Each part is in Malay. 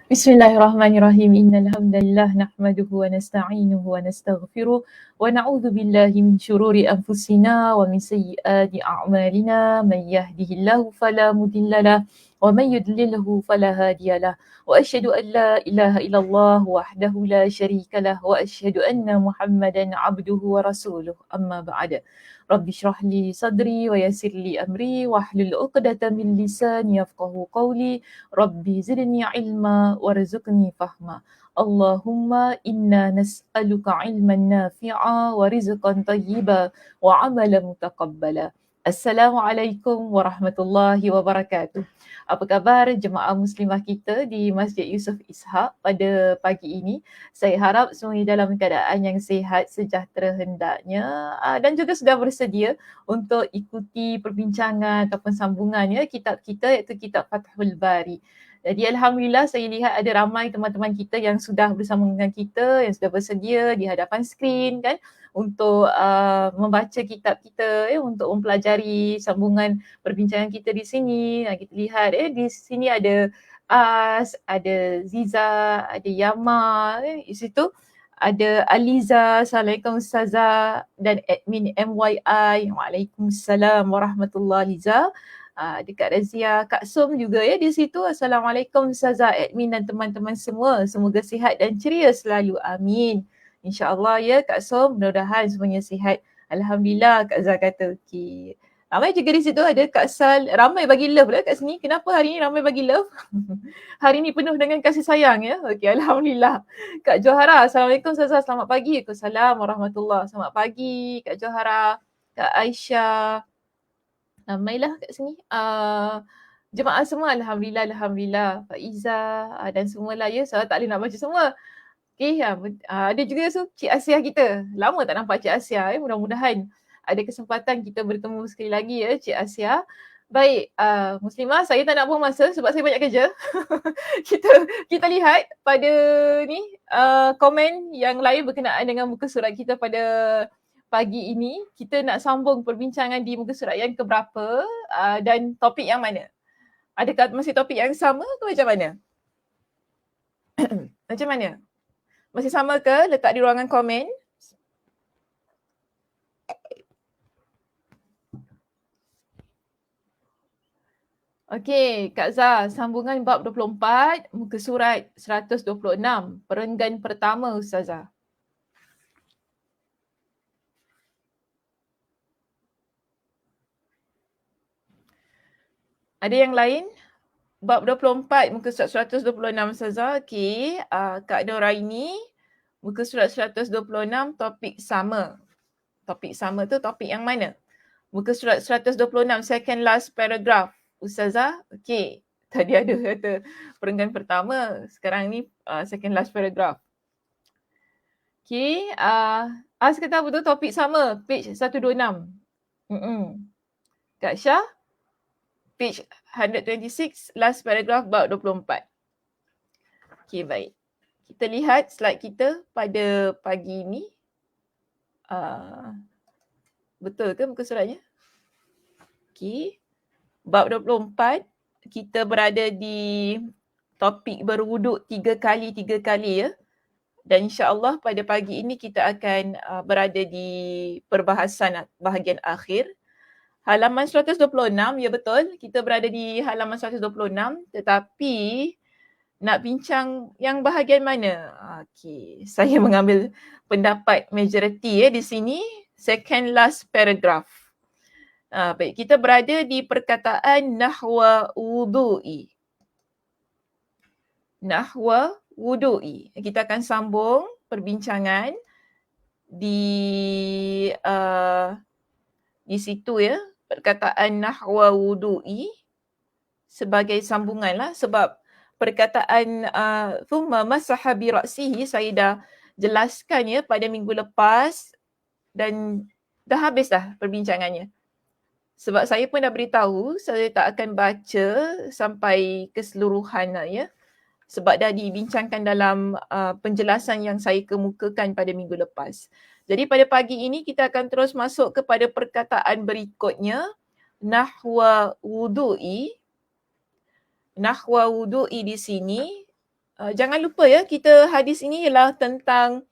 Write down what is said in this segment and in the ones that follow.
Bismillahirrahmanirrahim. Innal hamdalillah nahmaduhu wa nasta'inuhu wa nastaghfiruh wa na'udzu billahi min shururi anfusina wa min sayyiati a'malina. May yahdihillahu fala mudilla lahu wa may yudlilhu fala hadiyalah. Wa asyhadu an la ilaha illallah wahdahu la syarika lah wa asyhadu anna Muhammadan 'abduhu wa rasuluh. Amma ba'd. Rabbi shrah li sadri wa yassir li amri wahlul 'uqdatam min lisani yafqahu qawli. Rabbi zidni ilma warzuqni fahma. Allahumma inna nas'aluka ilman nafi'a wa rizqan tayyiba wa amalan mutaqabbala. Assalamualaikum warahmatullahi wabarakatuh. Apa khabar jemaah muslimah kita di Masjid Yusof Ishak pada pagi ini? Saya harap semuanya dalam keadaan yang sihat, sejahtera hendaknya dan juga sudah bersedia untuk ikuti perbincangan ataupun sambungannya kitab kita iaitu kitab Fathul Bari. Jadi Alhamdulillah saya lihat ada ramai teman-teman kita yang sudah bersama dengan kita, yang sudah bersedia di hadapan skrin kan untuk membaca kitab kita, untuk mempelajari sambungan perbincangan kita di sini. Kita lihat di sini ada As, ada Ziza, ada Yama, di situ ada Aliza, Assalamualaikum Ustazah, dan admin MYI. Waalaikumsalam warahmatullahi Liza. Dekat Razia, Kak Som juga di situ. Assalamualaikum Ustazah, admin dan teman-teman semua. Semoga sihat dan ceria selalu. Amin. InsyaAllah Kak Som, mudah-mudahan semuanya sihat. Alhamdulillah Kak Zah kata okey. Ramai juga di situ ada Kak Sal, ramai bagi love lah kat sini. Kenapa hari ni ramai bagi love? Hari ni penuh dengan kasih sayang Okey, Alhamdulillah. Kak Johara, Assalamualaikum Ustazah, selamat pagi. Waalaikumsalam warahmatullahi. Selamat pagi Kak Johara, Kak Aisyah. Ramailah kat sini. Jemaah semua Alhamdulillah. Faiza dan semualah saya tak boleh nak baca semua. Okey, ada juga Cik Asia kita. Lama tak nampak Cik Asia mudah-mudahan ada kesempatan kita bertemu sekali lagi Cik Asia. Baik, Muslimah, saya tak nak buang masa sebab saya banyak kerja. kita lihat pada ni komen yang lain berkenaan dengan muka surat kita pada pagi ini. Kita nak sambung perbincangan di muka surat yang keberapa dan topik yang mana? Adakah masih topik yang sama ke macam mana? Macam mana? Masih sama ke? Letak di ruangan komen. Okey, Kak Zah, sambungan bab 24, muka surat 126, perenggan pertama Ustazah. Ada yang lain? Bab 24, muka surat 126 Ustazah. Okey, Kak Noraini, muka surat 126, topik sama. Topik sama tu topik yang mana? Muka surat 126, second last paragraph. Ustazah, okey. Tadi ada kata perenggan pertama, sekarang ni second last paragraph. Okey, As kata apa tu? Topik sama, page 126. Kak Syah, page 126, last paragraph bab 24. Okey, baik. Kita lihat slide kita pada pagi ini. Betul ke muka suratnya? Okey. Bab 24, kita berada di topik berwuduk 3 kali dan insya-Allah pada pagi ini kita akan berada di perbahasan bahagian akhir. Halaman 126, ya betul, kita berada di halaman 126, tetapi nak bincang yang bahagian mana? Okey, saya mengambil pendapat majoriti di sini, second last paragraph. Baik, kita berada di perkataan nahwa wudu'i. Nahwa wudu'i. Kita akan sambung perbincangan di situ perkataan nahwa wudu'i sebagai sambungan lah, sebab perkataan thumma masaha bi ra'sihi saya dah jelaskan pada minggu lepas dan dah habis dah perbincangannya. Sebab saya pun dah beritahu saya tak akan baca sampai keseluruhan sebab dah dibincangkan dalam penjelasan yang saya kemukakan pada minggu lepas. Jadi pada pagi ini kita akan terus masuk kepada perkataan berikutnya, nahwa wudu'i. Nahwa wudu'i di sini Jangan lupa ya, kita hadis ini ialah tentang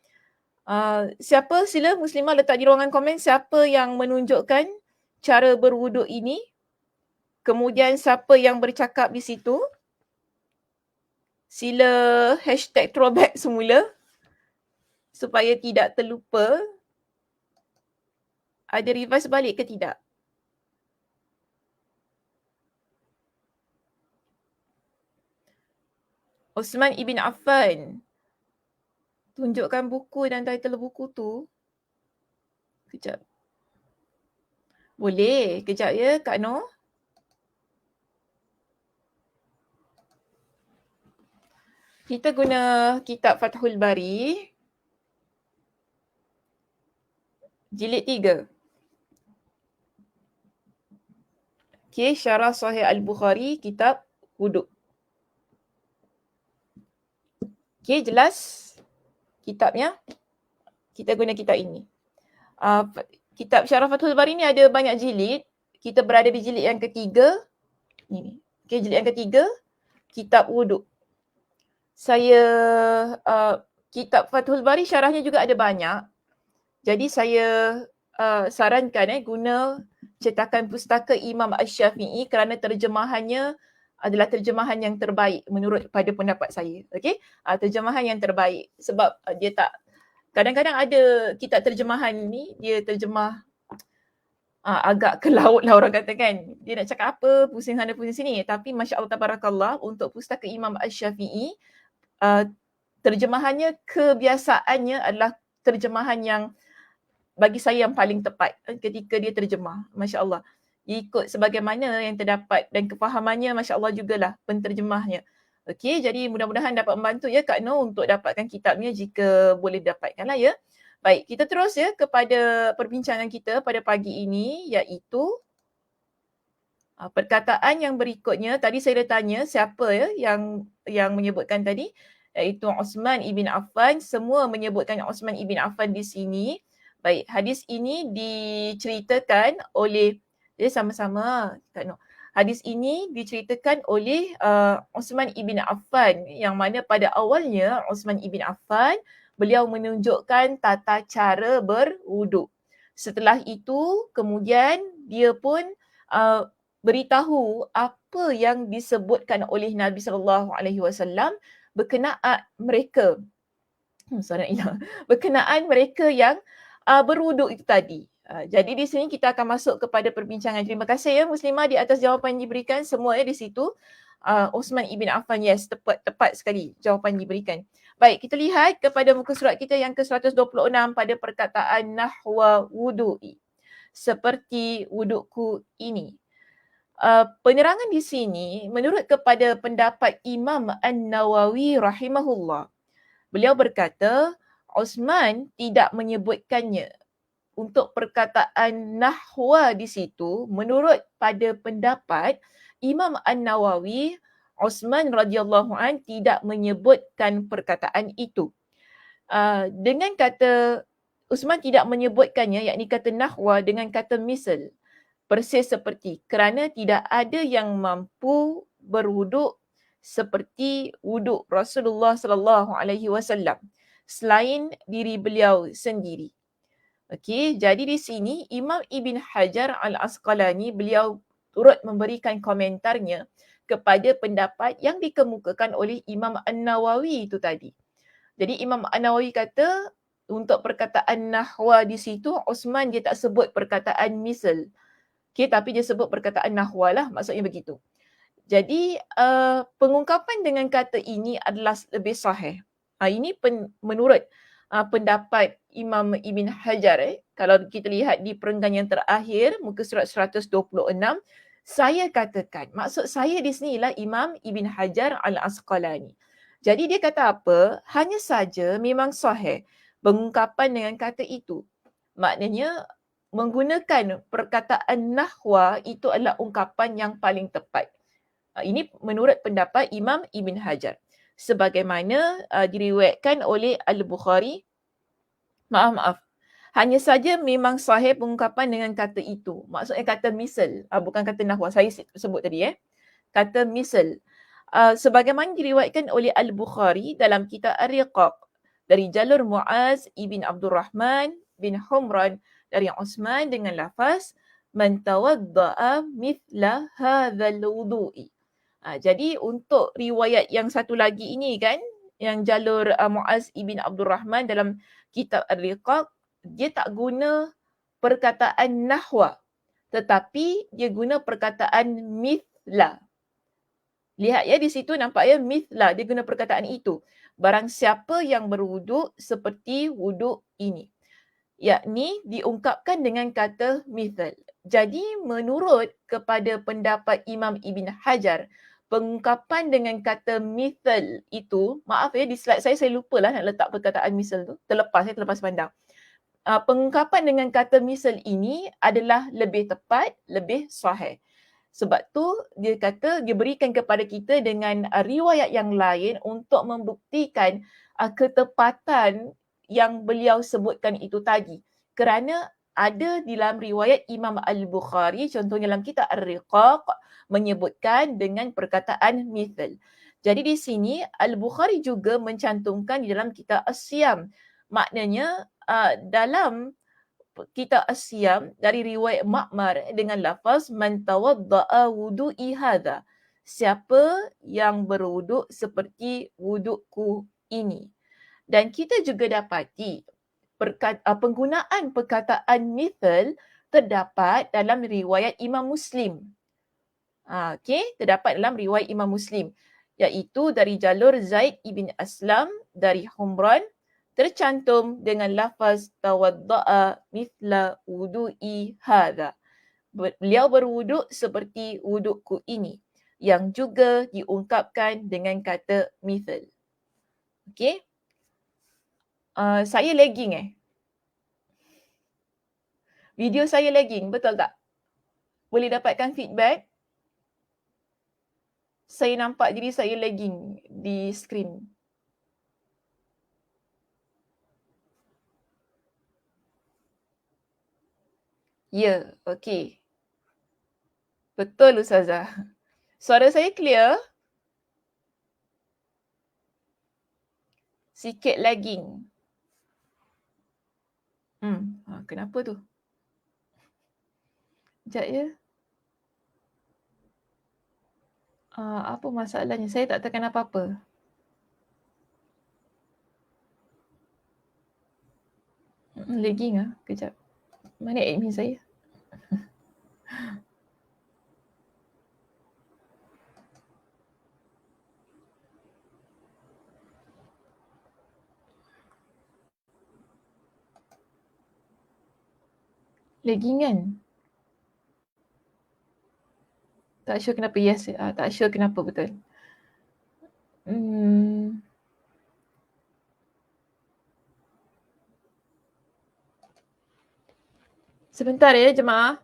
siapa, sila muslimah letak di ruangan komen siapa yang menunjukkan cara berwuduk ini. Kemudian siapa yang bercakap di situ. Sila hashtag throwback semula supaya tidak terlupa. Ada revise balik ke tidak? Osman Ibn Affan. Tunjukkan buku dan title buku tu. Kejap. Boleh. Kejap ya Kak Noh. Kita guna kitab Fathul Bari. Jilid 3. Okay, Syarah Sahih Al-Bukhari, kitab wuduk. Okay, jelas kitabnya? Kita guna kitab ini. Kitab Syarah Fathul Bari ni ada banyak jilid. Kita berada di jilid yang ketiga. Ini. Okay, jilid yang ketiga, kitab wuduk. Saya, kitab Fathul Bari syarahnya juga ada banyak. Jadi saya sarankan guna cetakan pustaka Imam Asy-Syafi'i kerana terjemahannya adalah terjemahan yang terbaik menurut pada pendapat saya. Okey? Terjemahan yang terbaik sebab dia tak, kadang-kadang ada kitab terjemahan ni dia terjemah agak ke laut lah orang kata kan. Dia nak cakap apa, pusing sana pusing sini. Tapi masya-Allah tabarakallah untuk pustaka Imam Asy-Syafi'i terjemahannya kebiasaannya adalah terjemahan yang bagi saya yang paling tepat ketika dia terjemah. Masya Allah. Ikut sebagaimana yang terdapat dan kefahamannya Masya Allah jugalah penterjemahnya. Okey, jadi mudah-mudahan dapat membantu ya Kak Noh untuk dapatkan kitabnya jika boleh dapatkan lah ya. Baik, kita terus ya kepada perbincangan kita pada pagi ini iaitu perkataan yang berikutnya. Tadi saya dah tanya siapa ya yang menyebutkan tadi, iaitu Osman Ibn Affan. Semua menyebutkan Osman Ibn Affan di sini. Baik, hadis ini diceritakan oleh, dia sama-sama Kak Noh. Hadis ini diceritakan oleh Osman Ibn Affan yang mana pada awalnya Osman Ibn Affan beliau menunjukkan tata cara berwuduk. Setelah itu kemudian dia pun beritahu apa yang disebutkan oleh Nabi SAW berkenaan mereka berkenaan mereka yang berwuduk itu tadi. Jadi di sini kita akan masuk kepada perbincangan. Terima kasih ya Muslimah di atas jawapan yang diberikan semua ya di situ. Osman Ibn Affan, yes, tepat sekali jawapan diberikan. Baik, kita lihat kepada muka surat kita yang ke-126 pada perkataan nahwa wudu'i. Seperti wudukku ini. Penerangan di sini menurut kepada pendapat Imam An-Nawawi rahimahullah. Beliau berkata, Osman tidak menyebutkannya. Untuk perkataan nahwa di situ, menurut pada pendapat Imam An-Nawawi, Osman radhiyallahu an tidak menyebutkan perkataan itu. Dengan kata Osman tidak menyebutkannya, yakni kata nahwa dengan kata misal. Persis seperti, kerana tidak ada yang mampu berwuduk seperti wuduk Rasulullah sallallahu alaihi wasallam selain diri beliau sendiri. Okey, jadi di sini Imam Ibn Hajar Al-Asqalani beliau turut memberikan komentarnya kepada pendapat yang dikemukakan oleh Imam An-Nawawi itu tadi. Jadi Imam An-Nawawi kata untuk perkataan nahwa di situ Osman dia tak sebut perkataan misal. Okay, tapi dia sebut perkataan nahwa lah, maksudnya begitu. Jadi pengungkapan dengan kata ini adalah lebih sahih. Ini menurut pendapat Imam Ibn Hajar. Kalau kita lihat di perenggan yang terakhir, muka surat 126, saya katakan, maksud saya di sini ialah Imam Ibn Hajar Al-Asqalani. Jadi dia kata apa? Hanya saja memang sahih pengungkapan dengan kata itu. Maknanya menggunakan perkataan nahwa itu adalah ungkapan yang paling tepat. Ini menurut pendapat Imam Ibn Hajar. Sebagaimana diriwayatkan oleh Al-Bukhari. Maaf. Hanya saja memang sahih pengungkapan dengan kata itu. Maksudnya kata misal. Bukan kata nahwa. Saya sebut tadi. Kata misal. sebagaimana diriwayatkan oleh Al-Bukhari dalam kitab Ar-Riqaq dari jalur Muaz ibn Abdul Rahman bin Humran dari Uthman dengan lafaz man tawadda'a mithla hadzal wudu'i. Jadi untuk riwayat yang satu lagi ini kan, yang jalur Muaz ibn Abdul Rahman dalam kitab Ar-Riqaq, dia tak guna perkataan nahwa, tetapi dia guna perkataan mithla. Lihat ya, di situ nampak ya, mithla, dia guna perkataan itu. Barang siapa yang berwuduk seperti wuduk ini. Yakni diungkapkan dengan kata mithal. Jadi menurut kepada pendapat Imam Ibn Hajar, pengungkapan dengan kata mithal itu, maaf ya, di slide saya lupalah nak letak perkataan mithal tu. Terlepas pandang. Pengungkapan dengan kata misal ini adalah lebih tepat, lebih sahih. Sebab tu dia kata dia berikan kepada kita dengan riwayat yang lain untuk membuktikan ketepatan yang beliau sebutkan itu tadi. Kerana ada di dalam riwayat Imam Al-Bukhari, contohnya dalam kitab Ar-Riqaq, menyebutkan dengan perkataan mithal. Jadi di sini Al-Bukhari juga mencantumkan di dalam kitab As-Siyam. Maknanya dalam kitab As-Siyam dari riwayat Ma'mar dengan lafaz man tawadda'a wudu'i hadha. Siapa yang berwuduk seperti wudukku ini. Dan kita juga dapati penggunaan perkataan mithal terdapat dalam riwayat Imam Muslim. Terdapat dalam riwayat Imam Muslim, iaitu dari jalur Zaid ibn Aslam dari Humran, tercantum dengan lafaz tawadda'a mithla wudu'i hadha. Beliau berwuduk seperti wudukku ini, yang juga diungkapkan dengan kata mithal. Okey. Saya lagging Video saya lagging, betul tak? Boleh dapatkan feedback? Saya nampak diri saya lagging di skrin. Ya, okey. Betul Ustazah. Suara saya clear? Sikit lagging. Kenapa tu? Sekejap ya. Apa masalahnya? Saya tak tekan apa-apa. Lagging Kejap. Mana admin saya? Lagging kan? Tak sure kenapa. Yes, tak sure kenapa betul. Sebentar ya jemaah.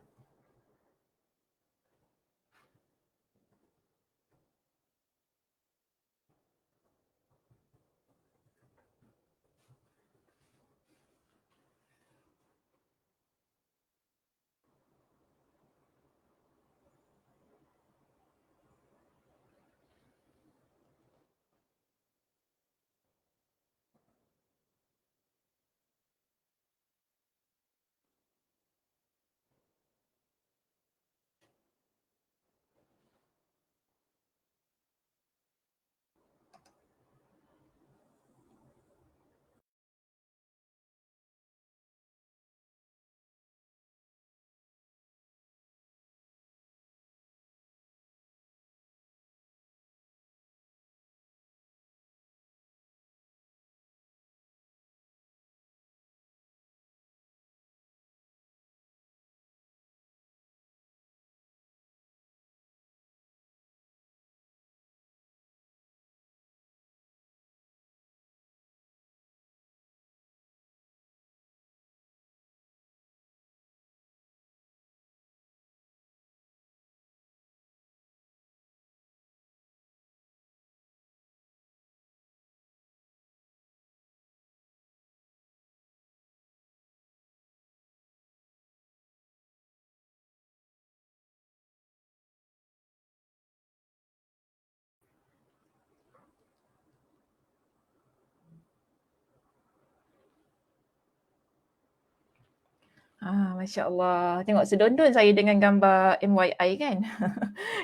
Masya Allah. Tengok sedondon saya dengan gambar MYI kan.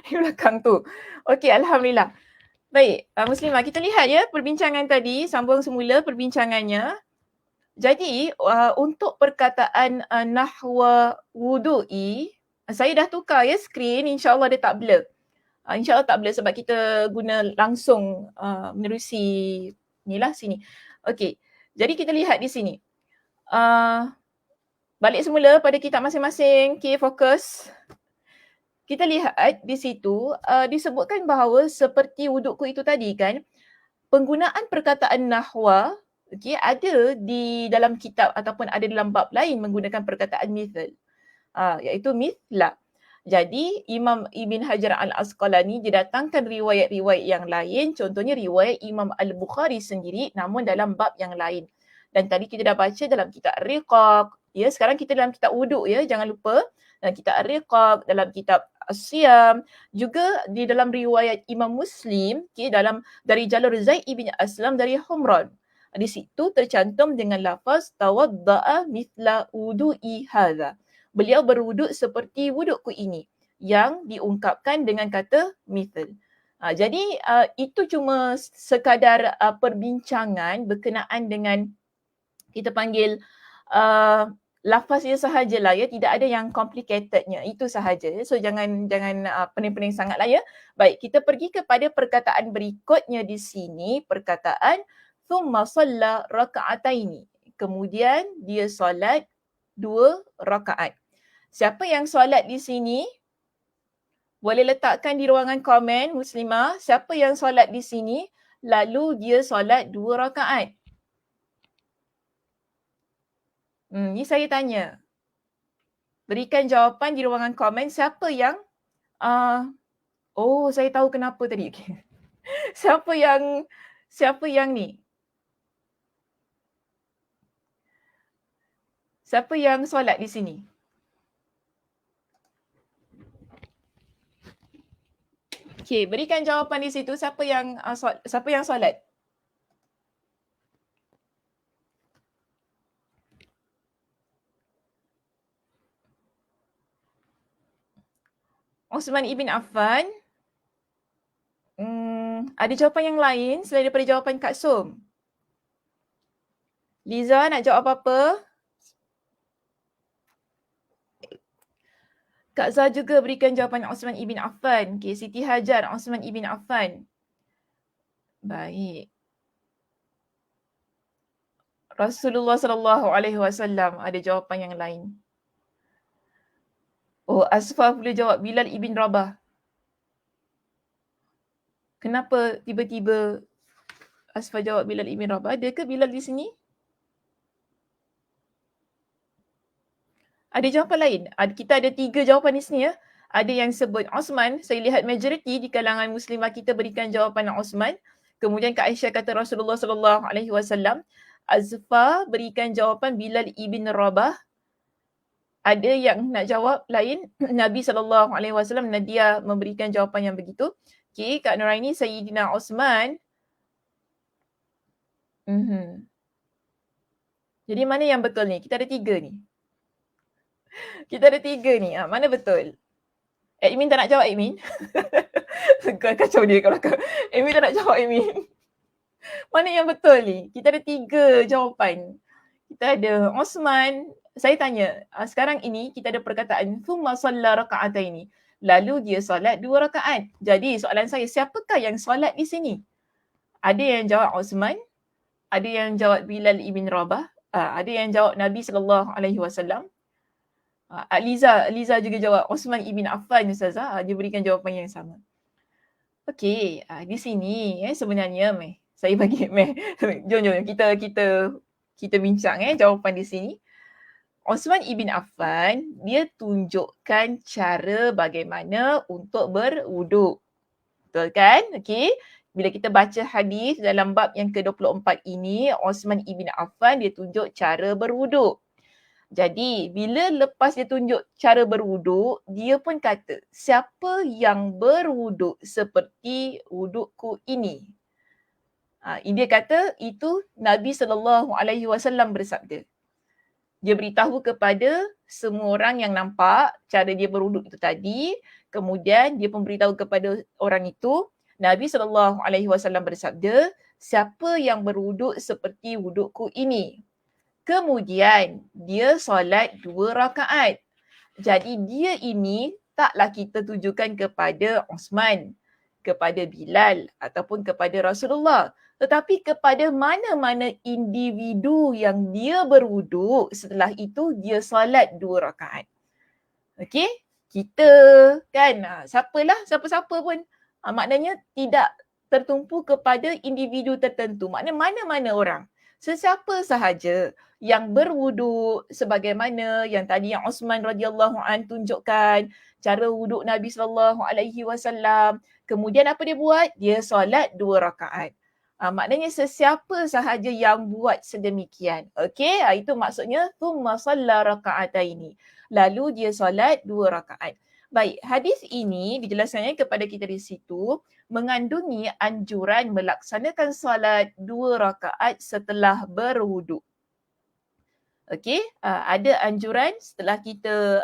Di belakang tu. Okey, Alhamdulillah. Baik, Muslimah, kita lihat ya perbincangan tadi, sambung semula perbincangannya. Jadi, untuk perkataan nahwa wudu'i, saya dah tukar ya skrin, insya-Allah dia tak blur. InsyaAllah tak blur sebab kita guna langsung menerusi inilah sini. Okey, jadi kita lihat di sini. Balik semula pada kitab masing-masing, okay, fokus. Kita lihat di situ disebutkan bahawa seperti wudukku itu tadi kan, penggunaan perkataan nahwa, okay, ada di dalam kitab ataupun ada dalam bab lain menggunakan perkataan mithl, iaitu mithla. Jadi Imam Ibn Hajar Al-Asqalani didatangkan riwayat-riwayat yang lain, contohnya riwayat Imam Al-Bukhari sendiri namun dalam bab yang lain. Dan tadi kita dah baca dalam kitab Riqaq, ya, sekarang kita dalam kitab wuduk ya, jangan lupa. Dalam kitab Riqaq, dalam kitab As-Siyam, juga di dalam riwayat Imam Muslim, okay, dalam dari jalur Zaid bin Aslam dari Humran. Di situ tercantum dengan lafaz tawadda'a mithla wudu'i hadha. Beliau berwuduk seperti wudukku ini yang diungkapkan dengan kata mithl. Jadi itu cuma sekadar perbincangan berkenaan dengan kita panggil lafaznya sahajalah ya, tidak ada yang complicatednya, itu sahaja. So jangan pening-pening sangatlah ya. Baik, kita pergi kepada perkataan berikutnya di sini, perkataan thumma shalla raka'ataini. Kemudian dia solat 2 rakaat. Siapa yang solat di sini? Boleh letakkan di ruangan komen, Muslimah. Siapa yang solat di sini? Lalu dia solat 2 rakaat. Ni saya tanya. Berikan jawapan di ruangan komen. Siapa yang saya tahu kenapa tadi. Siapa yang ni? Siapa yang solat di sini? Okey, berikan jawapan di situ. Siapa yang solat? Uthman ibn Affan. Ada jawapan yang lain selain daripada jawapan Kak Som? Liza nak jawab apa-apa? Kak Zah juga berikan jawapan Uthman ibn Affan. Okay, Siti Hajar, Uthman ibn Affan. Baik. Rasulullah SAW ada jawapan yang lain. Asfah boleh jawab Bilal ibn Rabah. Kenapa tiba-tiba Asfah jawab Bilal ibn Rabah? Ada ke Bilal di sini? Ada jawapan lain? Kita ada 3 jawapan di sini ya. Ada yang sebut Osman. Saya lihat majoriti di kalangan muslimah kita berikan jawapan Osman. Kemudian Kak Aisyah kata Rasulullah SAW. Azfa berikan jawapan Bilal ibn Rabah. Ada yang nak jawab lain, Nabi SAW, Nadia memberikan jawapan yang begitu. Okay, Kak Nuraini, Sayyidina Osman. Jadi mana yang betul ni? Kita ada 3 ni. Kita ada 3 ni. Mana betul? Admin tak nak jawab, Admin? Kacau dia kat belakang. Admin tak nak jawab, Admin. Mana yang betul ni? Kita ada 3 jawapan. Kita ada Osman. Saya tanya, sekarang ini kita ada perkataan thumma shalla raka'ataini. Lalu dia solat 2 rakaat. Jadi soalan saya, siapakah yang solat di sini? Ada yang jawab Osman, ada yang jawab Bilal ibn Rabah, ada yang jawab Nabi SAW. Liza juga jawab Uthman ibn Affan, Ustazah. Dia berikan jawapan yang sama. Okey, di sini sebenarnya saya bagi jom kita bincang jawapan di sini. Uthman ibn Affan, dia tunjukkan cara bagaimana untuk berwuduk. Betul kan? Okey. Bila kita baca hadis dalam bab yang ke-24 ini, Uthman ibn Affan dia tunjuk cara berwuduk. Jadi, bila lepas dia tunjuk cara berwuduk, dia pun kata, siapa yang berwuduk seperti wudukku ini? Dia kata, itu Nabi SAW bersabda. Dia beritahu kepada semua orang yang nampak cara dia berwuduk itu tadi. Kemudian dia pun beritahu kepada orang itu, Nabi SAW bersabda, siapa yang berwuduk seperti wudukku ini. Kemudian dia solat 2 rakaat. Jadi dia ini taklah kita tujukan kepada Osman, kepada Bilal ataupun kepada Rasulullah. Tetapi kepada mana-mana individu yang dia berwuduk, setelah itu dia solat 2 rakaat. Okey? Kita kan, siapa-siapa pun. Maknanya tidak tertumpu kepada individu tertentu. Maknanya mana-mana orang. Sesiapa sahaja yang berwuduk sebagaimana yang tadi yang Osman radhiyallahu an tunjukkan cara wuduk Nabi SAW. Kemudian apa dia buat? Dia solat 2 rakaat. Maknanya sesiapa sahaja yang buat sedemikian. Okey, itu maksudnya thumma shalla raka'ataini. Lalu dia solat 2 rakaat. Baik, hadis ini dijelaskannya kepada kita di situ mengandungi anjuran melaksanakan solat 2 rakaat setelah berwuduk. Okey, ada anjuran setelah kita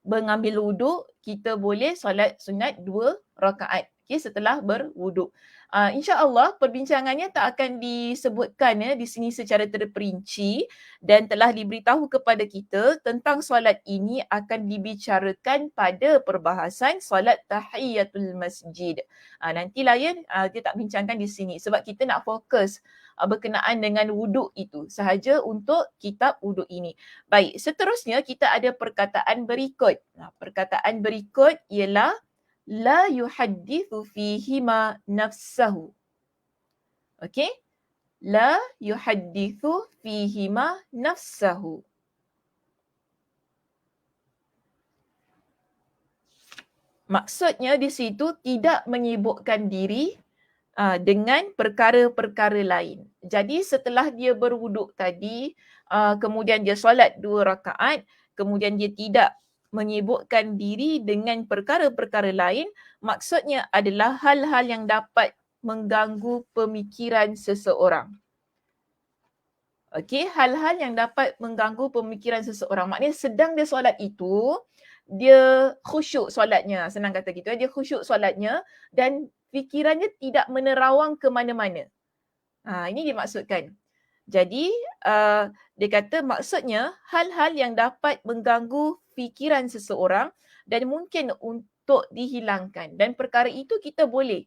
mengambil wuduk, kita boleh solat sunat 2 rakaat. Okey, setelah berwuduk. InsyaAllah perbincangannya tak akan disebutkan di sini secara terperinci dan telah diberitahu kepada kita tentang solat ini akan dibicarakan pada perbahasan solat tahiyatul masjid. Nantilah dia tak bincangkan di sini sebab kita nak fokus berkenaan dengan wuduk itu sahaja untuk kitab wuduk ini. Baik, seterusnya kita ada perkataan berikut. Perkataan berikut ialah la yuhaddithu fihima nafsahu. Okey? La yuhaddithu fihima nafsahu. Maksudnya di situ tidak menyibukkan diri dengan perkara-perkara lain. Jadi setelah dia berwuduk tadi, kemudian dia solat 2 rakaat, kemudian dia tidak menyibukkan diri dengan perkara-perkara lain, maksudnya adalah hal-hal yang dapat mengganggu pemikiran seseorang. Okey, hal-hal yang dapat mengganggu pemikiran seseorang. Maknanya sedang dia solat itu, dia khusyuk solatnya, senang kata gitu. Dia khusyuk solatnya dan fikirannya tidak menerawang ke mana-mana. Ini dimaksudkan. Jadi dia kata maksudnya hal-hal yang dapat mengganggu fikiran seseorang dan mungkin untuk dihilangkan. Dan perkara itu kita boleh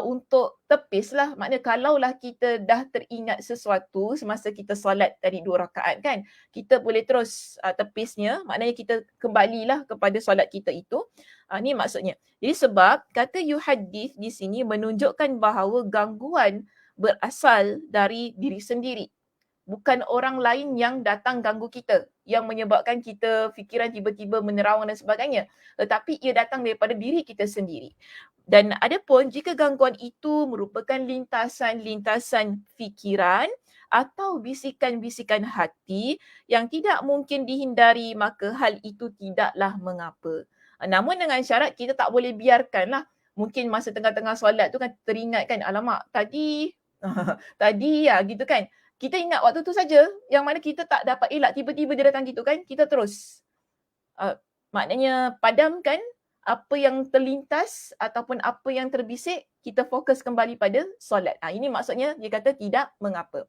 untuk tepislah. Maknanya kalaulah kita dah teringat sesuatu semasa kita solat tadi 2 rakaat kan, kita boleh terus tepisnya. Maknanya kita kembalilah kepada solat kita itu. Ni maksudnya. Jadi sebab kata yuhadith di sini menunjukkan bahawa gangguan berasal dari diri sendiri. Bukan orang lain yang datang ganggu kita, yang menyebabkan kita fikiran tiba-tiba menerawang dan sebagainya. Tetapi ia datang daripada diri kita sendiri. Dan adapun jika gangguan itu merupakan lintasan-lintasan fikiran atau bisikan-bisikan hati yang tidak mungkin dihindari, maka hal itu tidaklah mengapa. Namun dengan syarat kita tak boleh biarkanlah. Mungkin masa tengah-tengah solat tu kan teringat kan, alamak tadi gitu kan. Kita ingat waktu tu saja, yang mana kita tak dapat elak, tiba-tiba dia datang gitu kan, kita terus maknanya padamkan apa yang terlintas ataupun apa yang terbisik, kita fokus kembali pada solat. Ini maksudnya dia kata tidak mengapa.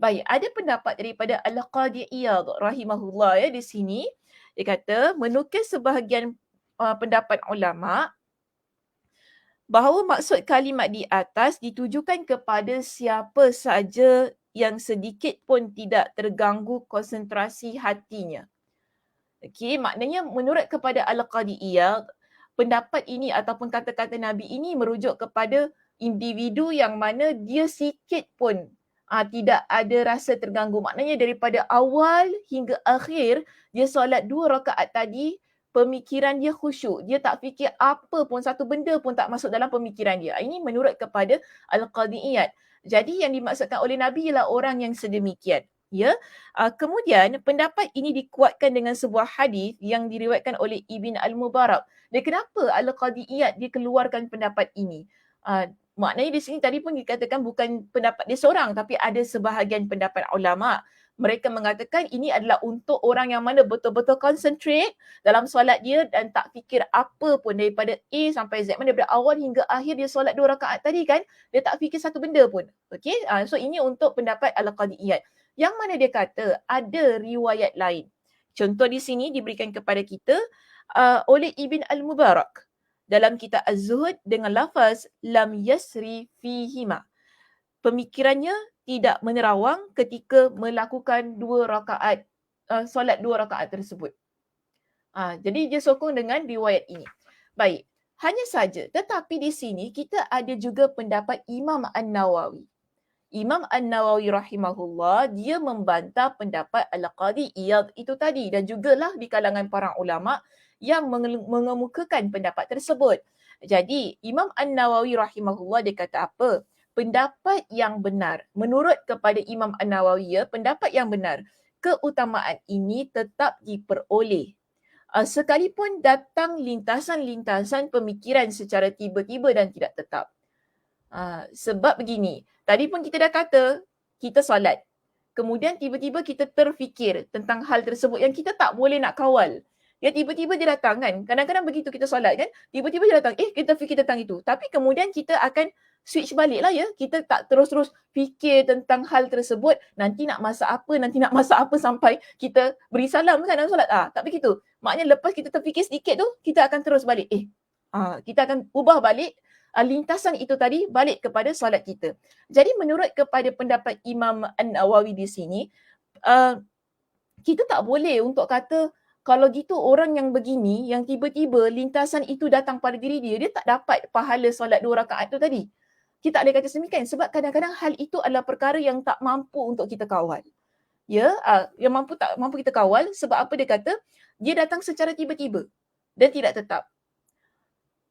Baik, ada pendapat daripada Al-Qadi Iyad rahimahullah di sini. Dia kata menukil sebahagian pendapat ulama bahawa maksud kalimat di atas ditujukan kepada siapa saja yang sedikit pun tidak terganggu konsentrasi hatinya. Okey, maknanya menurut kepada Al-Qadi Iyad, pendapat ini ataupun kata-kata Nabi ini merujuk kepada individu yang mana dia sikit pun tidak ada rasa terganggu. Maknanya daripada awal hingga akhir dia solat 2 rakaat tadi, pemikiran dia khusyuk. Dia tak fikir apa pun, satu benda pun tak masuk dalam pemikiran dia. Ini menurut kepada Al-Qadi Iyad. Jadi yang dimaksudkan oleh Nabi ialah orang yang sedemikian. Ya. Kemudian pendapat ini dikuatkan dengan sebuah hadis yang diriwayatkan oleh Ibn Al-Mubarak. Dan kenapa Al-Qadi Iyad dia keluarkan pendapat ini? Maknanya di sini tadi pun dikatakan bukan pendapat dia seorang tapi ada sebahagian pendapat ulama Mereka mengatakan ini adalah untuk orang yang mana betul-betul concentrate dalam solat dia dan tak fikir apa pun daripada A sampai Z. Mana daripada awal hingga akhir dia solat 2 rakaat tadi kan, dia tak fikir satu benda pun. Okey, so ini untuk pendapat Al-Qadiyat. Yang mana dia kata ada riwayat lain. Contoh di sini diberikan kepada kita oleh Ibn Al-Mubarak dalam kitab Az-Zuhud dengan lafaz lam yasri fihima. Pemikirannya tidak menerawang ketika melakukan 2 rakaat solat 2 rakaat tersebut. Jadi dia sokong dengan riwayat ini. Baik, hanya saja tetapi di sini kita ada juga pendapat Imam An-Nawawi. Imam An-Nawawi rahimahullah dia membantah pendapat Al-Qadhi Iyad itu tadi dan jugalah di kalangan para ulama yang mengemukakan pendapat tersebut. Jadi Imam An-Nawawi rahimahullah dia kata apa? Pendapat yang benar menurut kepada Imam An-Nawawi pendapat yang benar keutamaan ini tetap diperoleh sekalipun datang lintasan-lintasan pemikiran secara tiba-tiba dan tidak tetap. Sebab begini, tadi pun kita dah kata kita solat. Kemudian tiba-tiba kita terfikir tentang hal tersebut yang kita tak boleh nak kawal. Ya tiba-tiba dia datang kan. Kadang-kadang begitu kita solat kan. Tiba-tiba dia datang. Kita fikir tentang itu. Tapi kemudian kita akan switch balik lah ya. Kita tak terus-terus fikir tentang hal tersebut. Nanti nak masak apa sampai kita beri salam kan dalam solat. Tak begitu. Maknanya lepas kita terfikir sedikit tu, kita akan terus balik. Kita akan ubah balik lintasan itu tadi balik kepada solat kita. Jadi menurut kepada pendapat Imam An-Nawawi di sini, kita tak boleh untuk kata kalau gitu orang yang begini, yang tiba-tiba lintasan itu datang pada diri dia, dia tak dapat pahala solat 2 rakaat tu tadi. Kita tak boleh kata semikian sebab kadang-kadang hal itu adalah perkara yang tak mampu untuk kita kawal. Ya, yang tak mampu kita kawal sebab apa dia kata? Dia datang secara tiba-tiba dan tidak tetap.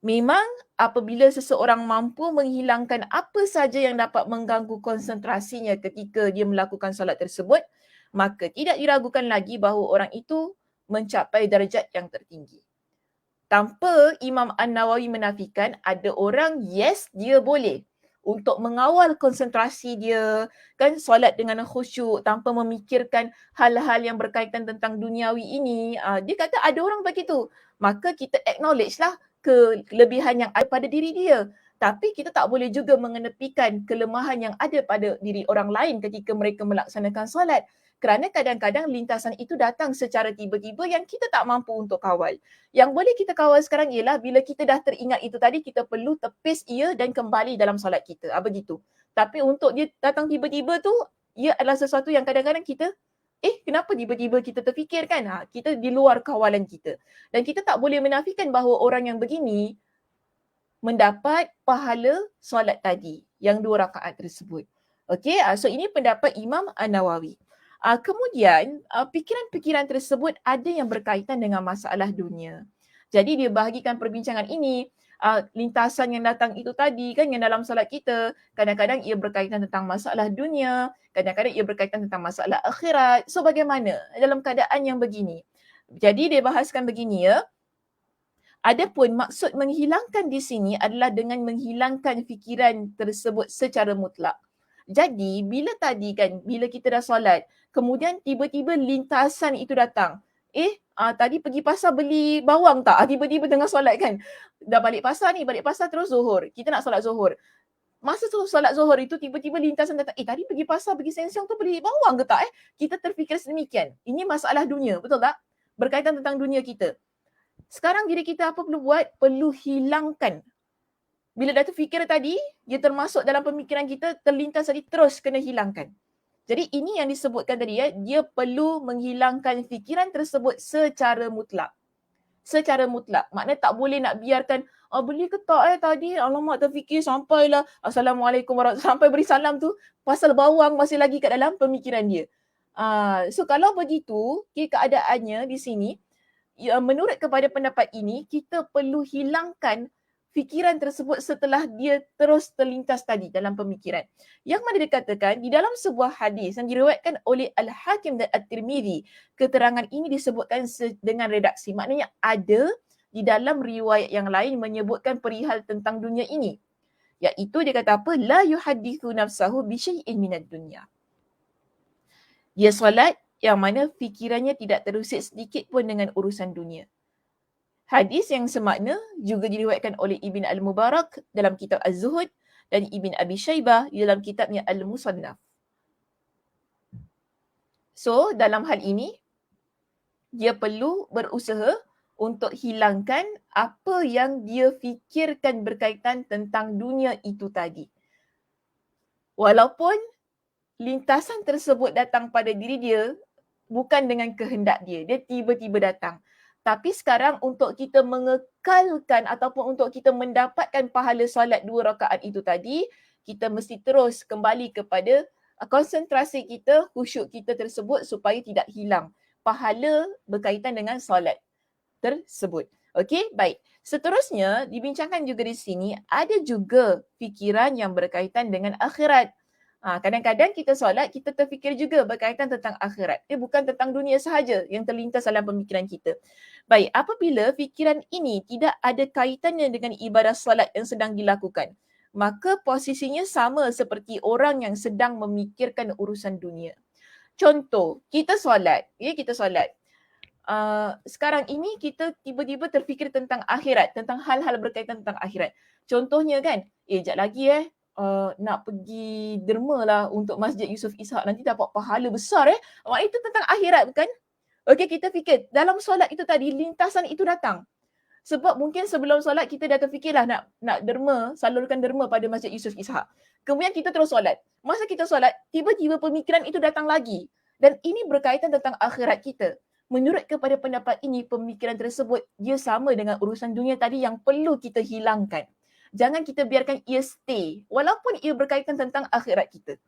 Memang apabila seseorang mampu menghilangkan apa saja yang dapat mengganggu konsentrasinya ketika dia melakukan solat tersebut, maka tidak diragukan lagi bahawa orang itu mencapai darjat yang tertinggi. Tanpa Imam An-Nawawi menafikan ada orang yes dia boleh untuk mengawal konsentrasi dia kan solat dengan khusyuk tanpa memikirkan hal-hal yang berkaitan tentang duniawi ini. Dia kata ada orang begitu. Maka kita acknowledge lah kelebihan yang ada pada diri dia. Tapi kita tak boleh juga mengenepikan kelemahan yang ada pada diri orang lain ketika mereka melaksanakan solat. Kerana kadang-kadang lintasan itu datang secara tiba-tiba yang kita tak mampu untuk kawal. Yang boleh kita kawal sekarang ialah bila kita dah teringat itu tadi, kita perlu tepis ia dan kembali dalam solat kita. Begitu. Tapi untuk dia datang tiba-tiba tu, ia adalah sesuatu yang kadang-kadang kita kenapa tiba-tiba kita terfikir kan? Kita di luar kawalan kita. Dan kita tak boleh menafikan bahawa orang yang begini mendapat pahala solat tadi, yang 2 rakaat tersebut. Okey, so ini pendapat Imam An-Nawawi. Kemudian, fikiran-fikiran tersebut ada yang berkaitan dengan masalah dunia. Jadi dia bahagikan perbincangan ini, lintasan yang datang itu tadi kan yang dalam solat kita, kadang-kadang ia berkaitan tentang masalah dunia, kadang-kadang ia berkaitan tentang masalah akhirat. So bagaimana dalam keadaan yang begini? Jadi dia bahaskan begini ya. Adapun maksud menghilangkan di sini adalah dengan menghilangkan fikiran tersebut secara mutlak. Jadi bila tadi kan, bila kita dah solat, kemudian tiba-tiba lintasan itu datang. Tadi pergi pasar beli bawang tak? Tiba-tiba tengah solat kan. Dah balik pasar terus zuhur. Kita nak solat zuhur. Masa tu solat zuhur itu tiba-tiba lintasan datang. Tadi pergi pasar pergi Sheng Siong tu beli bawang ke tak? Kita terfikir sedemikian. Ini masalah dunia, betul tak? Berkaitan tentang dunia kita. Sekarang diri kita apa perlu buat? Perlu hilangkan. Bila dah terfikir tadi, dia termasuk dalam pemikiran kita, terlintas tadi, terus kena hilangkan. Jadi ini yang disebutkan tadi ya, dia perlu menghilangkan fikiran tersebut secara mutlak. Secara mutlak. Maknanya tak boleh nak biarkan, beli ke tak tadi, alamak terfikir sampailah, Assalamualaikum warahmatullahi sampai beri salam tu, pasal bawang masih lagi kat dalam pemikiran dia. So kalau begitu, keadaannya di sini, menurut kepada pendapat ini, kita perlu hilangkan fikiran tersebut setelah dia terus terlintas tadi dalam pemikiran. Yang mana dikatakan di dalam sebuah hadis yang diriwayatkan oleh Al-Hakim dan At-Tirmidzi, keterangan ini disebutkan dengan redaksi. Maknanya ada di dalam riwayat yang lain menyebutkan perihal tentang dunia ini. Iaitu dia kata apa? La yuhaddithu nafsahu bi syai'in minad dunya. Dia solat yang mana fikirannya tidak terusik sedikit pun dengan urusan dunia. Hadis yang semakna juga diriwayatkan oleh Ibn Al-Mubarak dalam kitab Az-Zuhud dan Ibn Abi Shaybah dalam kitabnya Al-Musannaf. So, dalam hal ini, dia perlu berusaha untuk hilangkan apa yang dia fikirkan berkaitan tentang dunia itu tadi. Walaupun lintasan tersebut datang pada diri dia bukan dengan kehendak dia. Dia tiba-tiba datang. Tapi sekarang untuk kita mengekalkan ataupun untuk kita mendapatkan pahala solat 2 rakaat itu tadi, kita mesti terus kembali kepada konsentrasi kita, khusyuk kita tersebut supaya tidak hilang pahala berkaitan dengan solat tersebut. Okey, baik. Seterusnya, dibincangkan juga di sini, ada juga fikiran yang berkaitan dengan akhirat. Kadang-kadang kita solat, kita terfikir juga berkaitan tentang akhirat. Bukan tentang dunia sahaja yang terlintas dalam pemikiran kita. Baik, apabila fikiran ini tidak ada kaitannya dengan ibadah solat yang sedang dilakukan, maka posisinya sama seperti orang yang sedang memikirkan urusan dunia. Contoh, kita solat. Sekarang ini kita tiba-tiba terfikir tentang akhirat, tentang hal-hal berkaitan tentang akhirat. Contohnya kan, sekejap lagi nak pergi derma lah untuk Masjid Yusof Ishak, nanti dapat pahala besar Maknanya itu tentang akhirat bukan? Okey, kita fikir dalam solat itu tadi, lintasan itu datang. Sebab mungkin sebelum solat kita dah terfikirlah nak derma, salurkan derma pada Masjid Yusof Ishak. Kemudian kita terus solat. Masa kita solat, tiba-tiba pemikiran itu datang lagi. Dan ini berkaitan tentang akhirat kita. Menurut kepada pendapat ini, pemikiran tersebut dia sama dengan urusan dunia tadi yang perlu kita hilangkan. Jangan kita biarkan ia stay walaupun ia berkaitan tentang akhirat kita.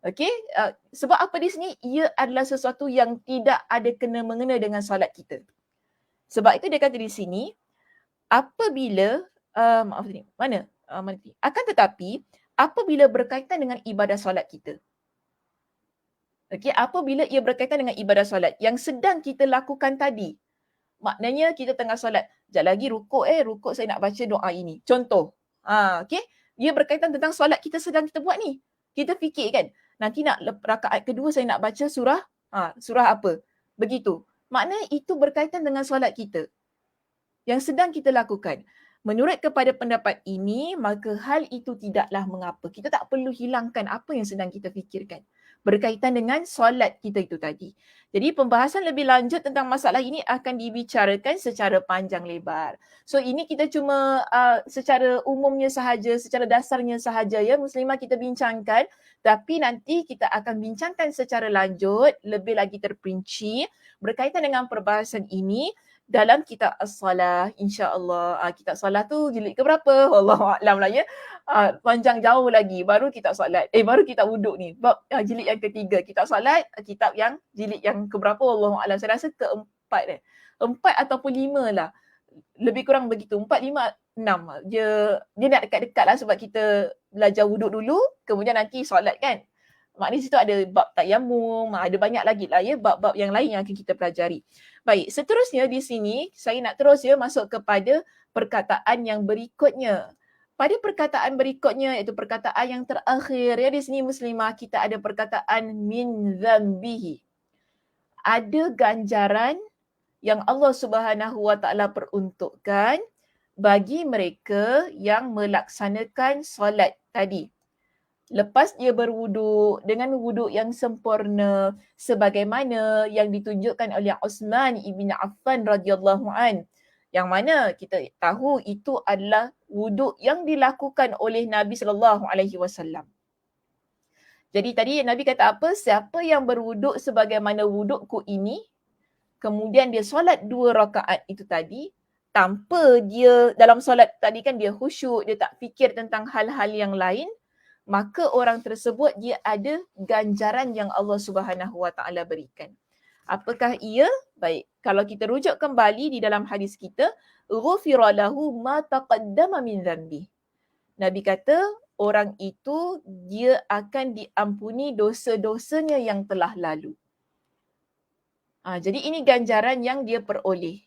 Okey, sebab apa di sini? Ia adalah sesuatu yang tidak ada kena-mengena dengan solat kita. Sebab itu dia kata di sini, apabila, akan tetapi, apabila berkaitan dengan ibadah solat kita. Okey, apabila ia berkaitan dengan ibadah solat yang sedang kita lakukan tadi. Maknanya kita tengah solat, sekejap lagi rukuk saya nak baca doa ini. Contoh. Okey, dia berkaitan tentang solat kita sedang kita buat ni. Kita fikir kan, nanti nak rakaat kedua saya nak baca surah apa. Begitu. Maknanya itu berkaitan dengan solat kita yang sedang kita lakukan. Menurut kepada pendapat ini, maka hal itu tidaklah mengapa. Kita tak perlu hilangkan apa yang sedang kita fikirkan berkaitan dengan solat kita itu tadi. Jadi pembahasan lebih lanjut tentang masalah ini akan dibicarakan secara panjang lebar. So ini kita cuma secara umumnya sahaja, secara dasarnya sahaja ya Muslimah kita bincangkan. Tapi nanti kita akan bincangkan secara lanjut, lebih lagi terperinci berkaitan dengan perbahasan ini dalam kitab As-Salah, insya-Allah. Kitab Salah tu jilid ke berapa? Wallahualam lah ya. Panjang jauh lagi baru kitab solat. Baru kitab wuduk ni. Bab jilid yang ketiga. Kitab solat, kitab yang jilid yang ke berapa? Wallahualam. Saya rasa keempat 4 ataupun 5 lah. Lebih kurang begitu. 4, 5, 6. Dia nak dekat-dekat lah sebab kita belajar wuduk dulu, kemudian nanti solat kan. Maknanya situ ada bab tayamum, ada banyak lagi lah ya bab-bab yang lain yang akan kita pelajari. Baik, seterusnya di sini saya nak terus masuk kepada perkataan yang berikutnya. Pada perkataan berikutnya iaitu perkataan yang terakhir di sini Muslimah kita ada perkataan min dzambihi. Ada ganjaran yang Allah Subhanahu Wa Taala peruntukkan bagi mereka yang melaksanakan solat tadi. Lepas dia berwuduk dengan wuduk yang sempurna sebagaimana yang ditunjukkan oleh Uthman ibn Affan radhiyallahu an, yang mana kita tahu itu adalah wuduk yang dilakukan oleh Nabi sallallahu alaihi wasallam. Jadi tadi Nabi kata apa? Siapa yang berwuduk sebagaimana wudukku ini, kemudian dia solat 2 rakaat itu tadi, tanpa dia dalam solat tadi kan dia khusyuk, dia tak fikir tentang hal-hal yang lain, maka orang tersebut dia ada ganjaran yang Allah Subhanahu Wa Taala berikan. Apakah ia? Baik, kalau kita rujuk kembali di dalam hadis kita, ghufira lahu ma taqaddama min dzambi. Nabi kata orang itu dia akan diampuni dosa-dosanya yang telah lalu. Jadi ini ganjaran yang dia peroleh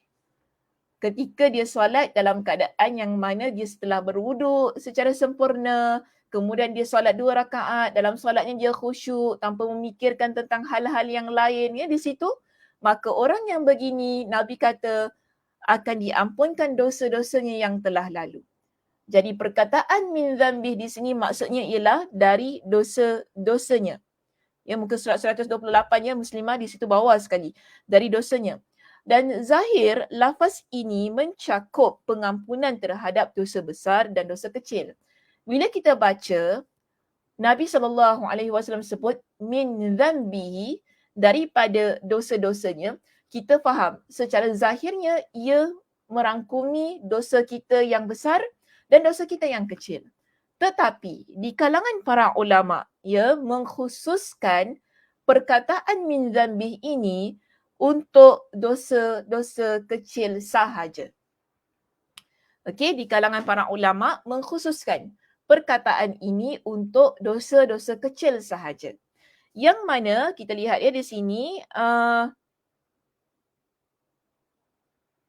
ketika dia solat dalam keadaan yang mana dia setelah berwuduk secara sempurna, kemudian dia solat 2 rakaat, dalam solatnya dia khusyuk tanpa memikirkan tentang hal-hal yang lain, ya, di situ, maka orang yang begini Nabi kata akan diampunkan dosa-dosanya yang telah lalu. Jadi perkataan min dzambih di sini maksudnya ialah dari dosa-dosanya. Ya, muka surat 128 ya, Muslimah di situ bawah sekali, dari dosanya. Dan zahir lafaz ini mencakup pengampunan terhadap dosa besar dan dosa kecil. Bila kita baca Nabi SAW sebut min dzambihi, daripada dosa-dosanya, kita faham secara zahirnya ia merangkumi dosa kita yang besar dan dosa kita yang kecil. Tetapi di kalangan para ulama, ya, mengkhususkan perkataan min dzambih ini untuk dosa-dosa kecil sahaja. Okey, di kalangan para ulama mengkhususkan perkataan ini untuk dosa-dosa kecil sahaja. Yang mana kita lihat ya di sini,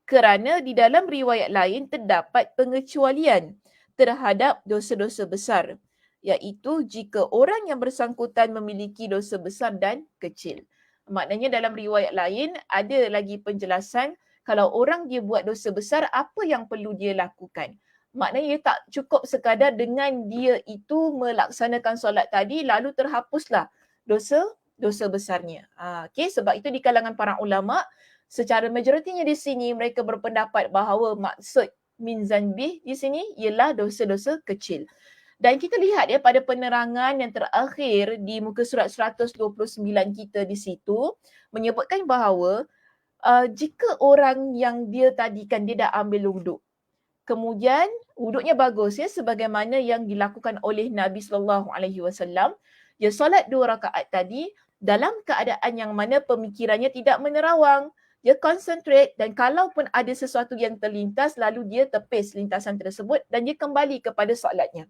kerana di dalam riwayat lain terdapat pengecualian terhadap dosa-dosa besar, iaitu jika orang yang bersangkutan memiliki dosa besar dan kecil. Maknanya dalam riwayat lain ada lagi penjelasan kalau orang dia buat dosa besar, apa yang perlu dia lakukan. Maknanya tak cukup sekadar dengan dia itu melaksanakan solat tadi lalu terhapuslah dosa besarnya. Okay, sebab itu di kalangan para ulama, secara majoritinya di sini mereka berpendapat bahawa maksud min zanbih di sini ialah dosa-dosa kecil. Dan kita lihat ya pada penerangan yang terakhir di muka surat 129 kita di situ menyebutkan bahawa jika orang yang dia tadi kan dia dah ambil wuduk, kemudian wuduknya bagus ya sebagaimana yang dilakukan oleh Nabi SAW, dia solat 2 rakaat tadi dalam keadaan yang mana pemikirannya tidak menerawang, dia concentrate, dan kalaupun ada sesuatu yang terlintas lalu dia tepis lintasan tersebut dan dia kembali kepada solatnya.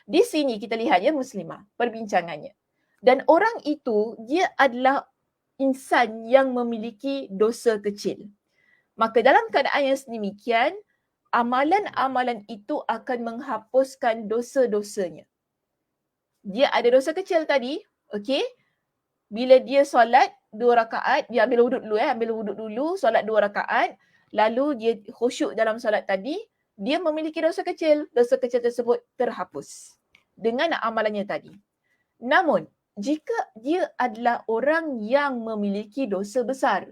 Di sini kita lihat ya Muslimah perbincangannya. Dan orang itu dia adalah insan yang memiliki dosa kecil. Maka dalam keadaan yang sedemikian, amalan-amalan itu akan menghapuskan dosa-dosanya. Dia ada dosa kecil tadi, okey? Bila dia solat 2 rakaat, dia ambil wuduk dulu, solat 2 rakaat, lalu dia khusyuk dalam solat tadi, dia memiliki dosa kecil tersebut terhapus dengan amalannya tadi. Namun, jika dia adalah orang yang memiliki dosa besar,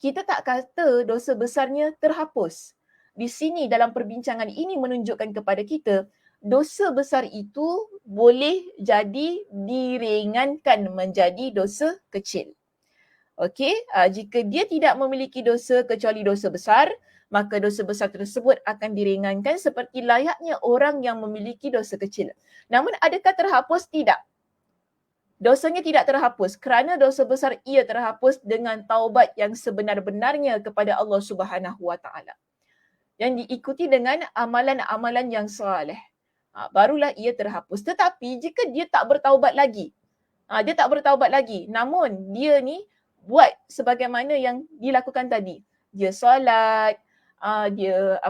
kita tak kata dosa besarnya terhapus. Di sini dalam perbincangan ini menunjukkan kepada kita, dosa besar itu boleh jadi diringankan menjadi dosa kecil. Okey, jika dia tidak memiliki dosa kecuali dosa besar, maka dosa besar tersebut akan diringankan seperti layaknya orang yang memiliki dosa kecil. Namun adakah terhapus? Tidak. Dosanya tidak terhapus kerana dosa besar ia terhapus dengan taubat yang sebenar-benarnya kepada Allah Subhanahu Wa Taala. Yang diikuti dengan amalan-amalan yang soleh. Barulah ia terhapus. Tetapi jika dia tak bertaubat lagi, namun dia ni buat sebagaimana yang dilakukan tadi. Dia solat, dia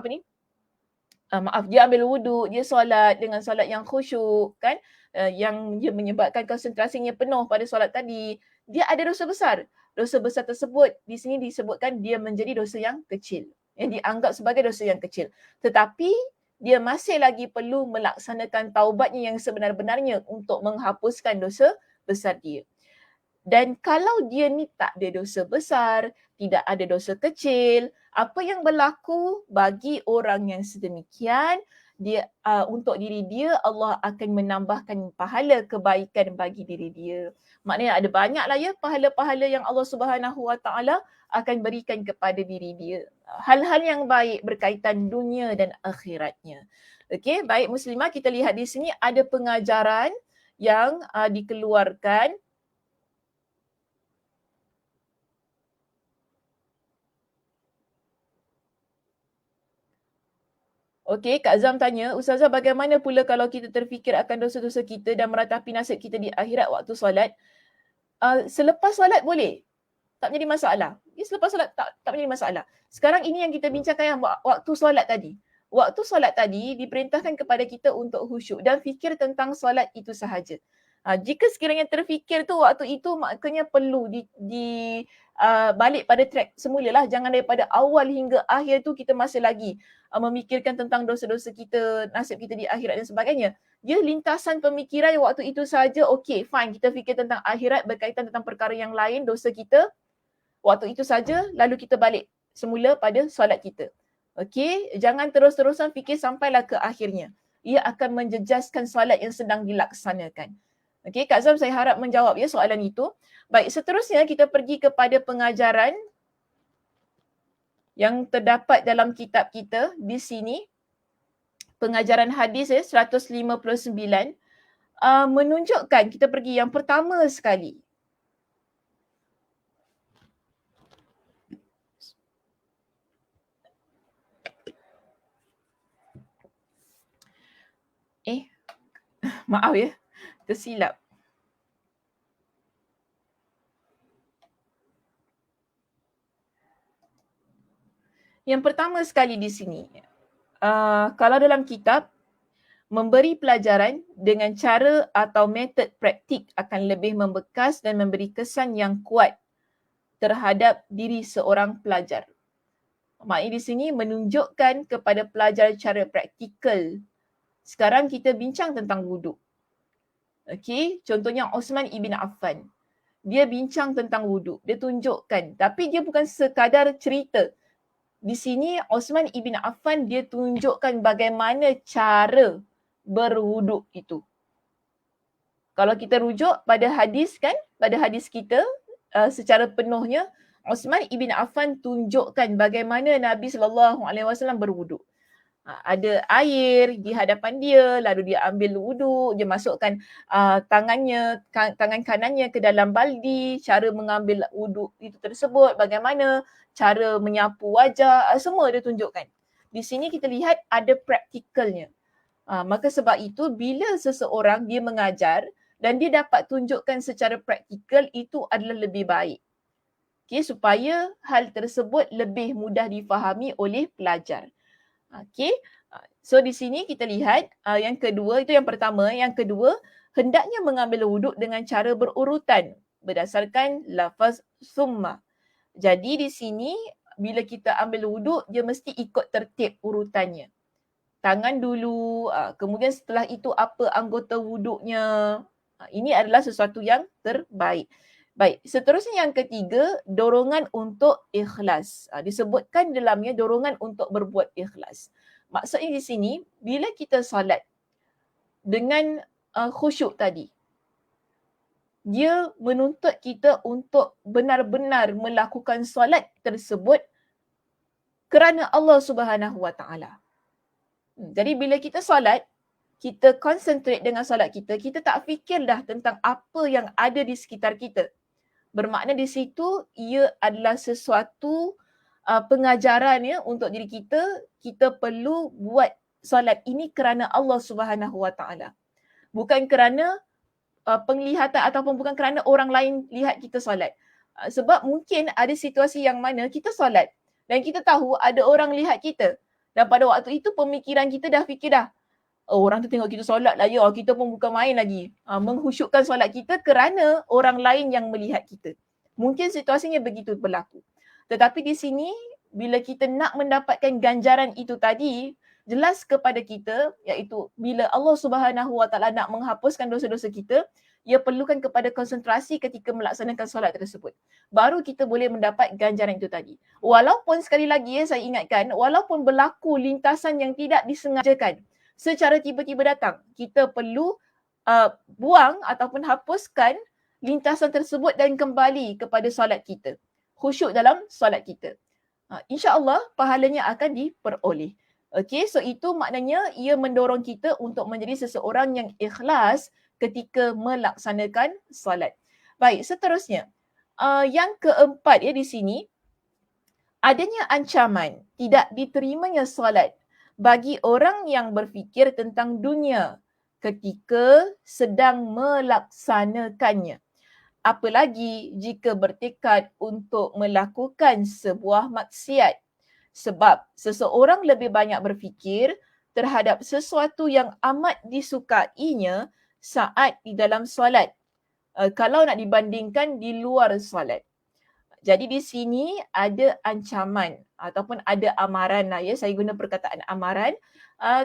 ambil wuduk, dia solat dengan solat yang khusyuk kan, yang dia menyebabkan konsentrasinya penuh pada solat tadi. Dia ada dosa besar. Dosa besar tersebut di sini disebutkan dia menjadi dosa yang kecil, yang dianggap sebagai dosa yang kecil. Tetapi dia masih lagi perlu melaksanakan taubatnya yang sebenar-benarnya untuk menghapuskan dosa besar dia. Dan kalau dia ni tak ada dosa besar, tidak ada dosa kecil, apa yang berlaku bagi orang yang sedemikian, dia untuk diri dia, Allah akan menambahkan pahala kebaikan bagi diri dia. Maknanya ada banyaklah ya pahala-pahala yang Allah Subhanahu Wa Taala akan berikan kepada diri dia. Hal-hal yang baik berkaitan dunia dan akhiratnya. Okey, baik Muslimah, kita lihat di sini ada pengajaran yang dikeluarkan. Okey, Kak Zam tanya, Ustazah bagaimana pula kalau kita terfikir akan dosa-dosa kita dan meratapi nasib kita di akhirat waktu solat? Selepas solat boleh, tak menjadi masalah. Selepas solat tak menjadi masalah. Sekarang ini yang kita bincangkan yang waktu solat tadi. waktu solat tadi diperintahkan kepada kita untuk khusyuk dan fikir tentang solat itu sahaja. Jika sekiranya terfikir tu waktu itu, maknanya perlu balik pada track semulalah. Jangan daripada awal hingga akhir tu kita masih lagi memikirkan tentang dosa-dosa kita, nasib kita di akhirat dan sebagainya. Dia lintasan pemikiran waktu itu saja, okay fine, kita fikir tentang akhirat berkaitan tentang perkara yang lain, dosa kita, waktu itu saja, lalu kita balik semula pada solat kita. Okay, jangan terus-terusan fikir sampailah ke akhirnya. Ia akan menjejaskan solat yang sedang dilaksanakan. Okay, Kak Zam, saya harap menjawab ya soalan itu. Baik, seterusnya kita pergi kepada pengajaran yang terdapat dalam kitab kita di sini. Pengajaran hadis 159 menunjukkan, kita pergi yang pertama sekali. Maaf ya, tersilap. Yang pertama sekali di sini, kalau dalam kitab, memberi pelajaran dengan cara atau metod praktik akan lebih membekas dan memberi kesan yang kuat terhadap diri seorang pelajar. Maknanya di sini menunjukkan kepada pelajar cara praktikal. Sekarang kita bincang tentang wuduk. Okay, contohnya Osman ibn Affan. Dia bincang tentang wuduk. Dia tunjukkan. Tapi dia bukan sekadar cerita. Di sini Osman ibn Affan dia tunjukkan bagaimana cara berwuduk itu. Kalau kita rujuk pada hadis kan, pada hadis kita secara penuhnya, Osman ibn Affan tunjukkan bagaimana Nabi SAW berwuduk. Ada air di hadapan dia, lalu dia ambil wuduk, dia masukkan tangan kanannya ke dalam baldi, cara mengambil wuduk itu tersebut, bagaimana cara menyapu wajah, semua dia tunjukkan. Di sini kita lihat ada praktikalnya. Maka sebab itu bila seseorang dia mengajar dan dia dapat tunjukkan secara praktikal, itu adalah lebih baik. Okay, supaya hal tersebut lebih mudah difahami oleh pelajar. Okay, so di sini kita lihat yang kedua, itu yang pertama. Yang kedua, hendaknya mengambil wuduk dengan cara berurutan berdasarkan lafaz summa. Jadi di sini bila kita ambil wuduk, dia mesti ikut tertib urutannya. Tangan dulu, kemudian setelah itu apa anggota wuduknya. Ini adalah sesuatu yang terbaik. Baik, seterusnya yang ketiga, dorongan untuk ikhlas. Disebutkan dalamnya dorongan untuk berbuat ikhlas. Maksudnya di sini, bila kita solat dengan khusyuk tadi, dia menuntut kita untuk benar-benar melakukan solat tersebut kerana Allah Subhanahu Wa Taala. Jadi bila kita solat, kita concentrate dengan solat kita, kita tak fikir dah tentang apa yang ada di sekitar kita. Bermakna di situ ia adalah sesuatu pengajaran ya untuk diri kita. Kita perlu buat solat ini kerana Allah Subhanahu Wa Taala. Bukan kerana penglihatan ataupun bukan kerana orang lain lihat kita solat. Sebab mungkin ada situasi yang mana kita solat dan kita tahu ada orang lihat kita. Dan pada waktu itu pemikiran kita dah fikir dah, orang tu tengok kita solat lah ya, kita pun bukan main lagi. Menghusyukkan solat kita kerana orang lain yang melihat kita. Mungkin situasinya begitu berlaku. Tetapi di sini, bila kita nak mendapatkan ganjaran itu tadi, jelas kepada kita, iaitu bila Allah Subhanahu Wa Taala nak menghapuskan dosa-dosa kita, ia perlukan kepada konsentrasi ketika melaksanakan solat tersebut. Baru kita boleh mendapat ganjaran itu tadi. Walaupun sekali lagi saya ingatkan, walaupun berlaku lintasan yang tidak disengajakan, secara tiba-tiba datang, kita perlu buang ataupun hapuskan lintasan tersebut dan kembali kepada solat kita. Khusyuk dalam solat kita. InsyaAllah pahalanya akan diperoleh. Okay, so itu maknanya ia mendorong kita untuk menjadi seseorang yang ikhlas ketika melaksanakan solat. Baik, seterusnya. Yang keempat ya di sini, adanya ancaman tidak diterimanya solat bagi orang yang berfikir tentang dunia ketika sedang melaksanakannya. Apalagi jika bertekad untuk melakukan sebuah maksiat. Sebab seseorang lebih banyak berfikir terhadap sesuatu yang amat disukainya saat di dalam solat. Kalau nak dibandingkan di luar solat. Jadi di sini ada ancaman ataupun ada amaran lah ya, saya guna perkataan amaran.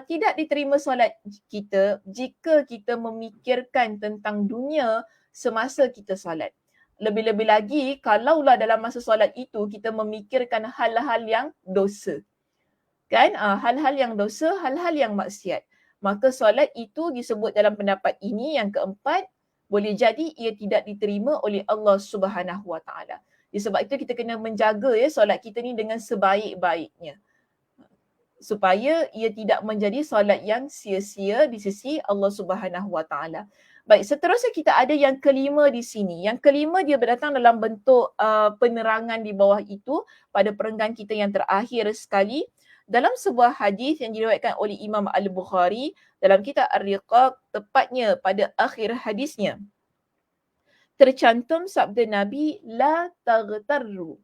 Tidak diterima solat kita jika kita memikirkan tentang dunia semasa kita solat. Lebih-lebih lagi kalaulah dalam masa solat itu kita memikirkan hal-hal yang dosa. Kan? Hal-hal yang dosa, hal-hal yang maksiat. Maka solat itu disebut dalam pendapat ini yang keempat, boleh jadi ia tidak diterima oleh Allah Subhanahu Wa Taala. Sebab itu kita kena menjaga ya solat kita ni dengan sebaik-baiknya. Supaya ia tidak menjadi solat yang sia-sia di sisi Allah Subhanahu Wa Taala. Baik, seterusnya kita ada yang kelima di sini. Yang kelima dia berdatang dalam bentuk penerangan di bawah itu pada perenggan kita yang terakhir sekali. Dalam sebuah hadis yang diriwayatkan oleh Imam Al-Bukhari dalam kitab Ar-Riqaq, tepatnya pada akhir hadisnya, tercantum sabda Nabi, la taghtarru.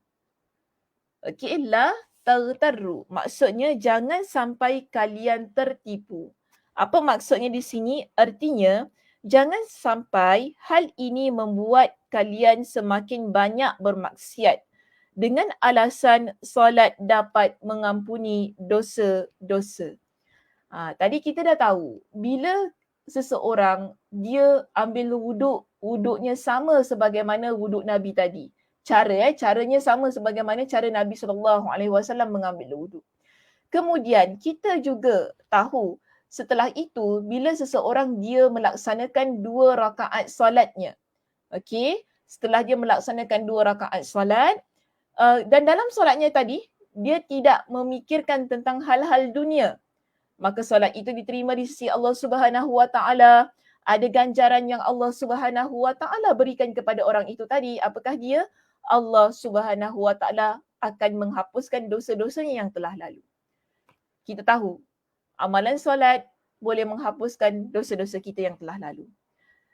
Okey, la taghtarru. Maksudnya jangan sampai kalian tertipu. Apa maksudnya di sini? Artinya jangan sampai hal ini membuat kalian semakin banyak bermaksiat dengan alasan solat dapat mengampuni dosa-dosa. Tadi kita dah tahu bila seseorang dia ambil wuduknya sama sebagaimana wuduk Nabi tadi. Caranya sama sebagaimana cara Nabi SAW mengambil wuduk. Kemudian kita juga tahu setelah itu bila seseorang dia melaksanakan 2 rakaat solatnya. Okey, setelah dia melaksanakan 2 rakaat solat, dan dalam solatnya tadi dia tidak memikirkan tentang hal-hal dunia, maka solat itu diterima di sisi Allah Subhanahu Wa Taala. Ada ganjaran yang Allah Subhanahu Wa Taala berikan kepada orang itu tadi. Apakah dia? Allah Subhanahu Wa Taala akan menghapuskan dosa-dosanya yang telah lalu. Kita tahu amalan solat boleh menghapuskan dosa-dosa kita yang telah lalu.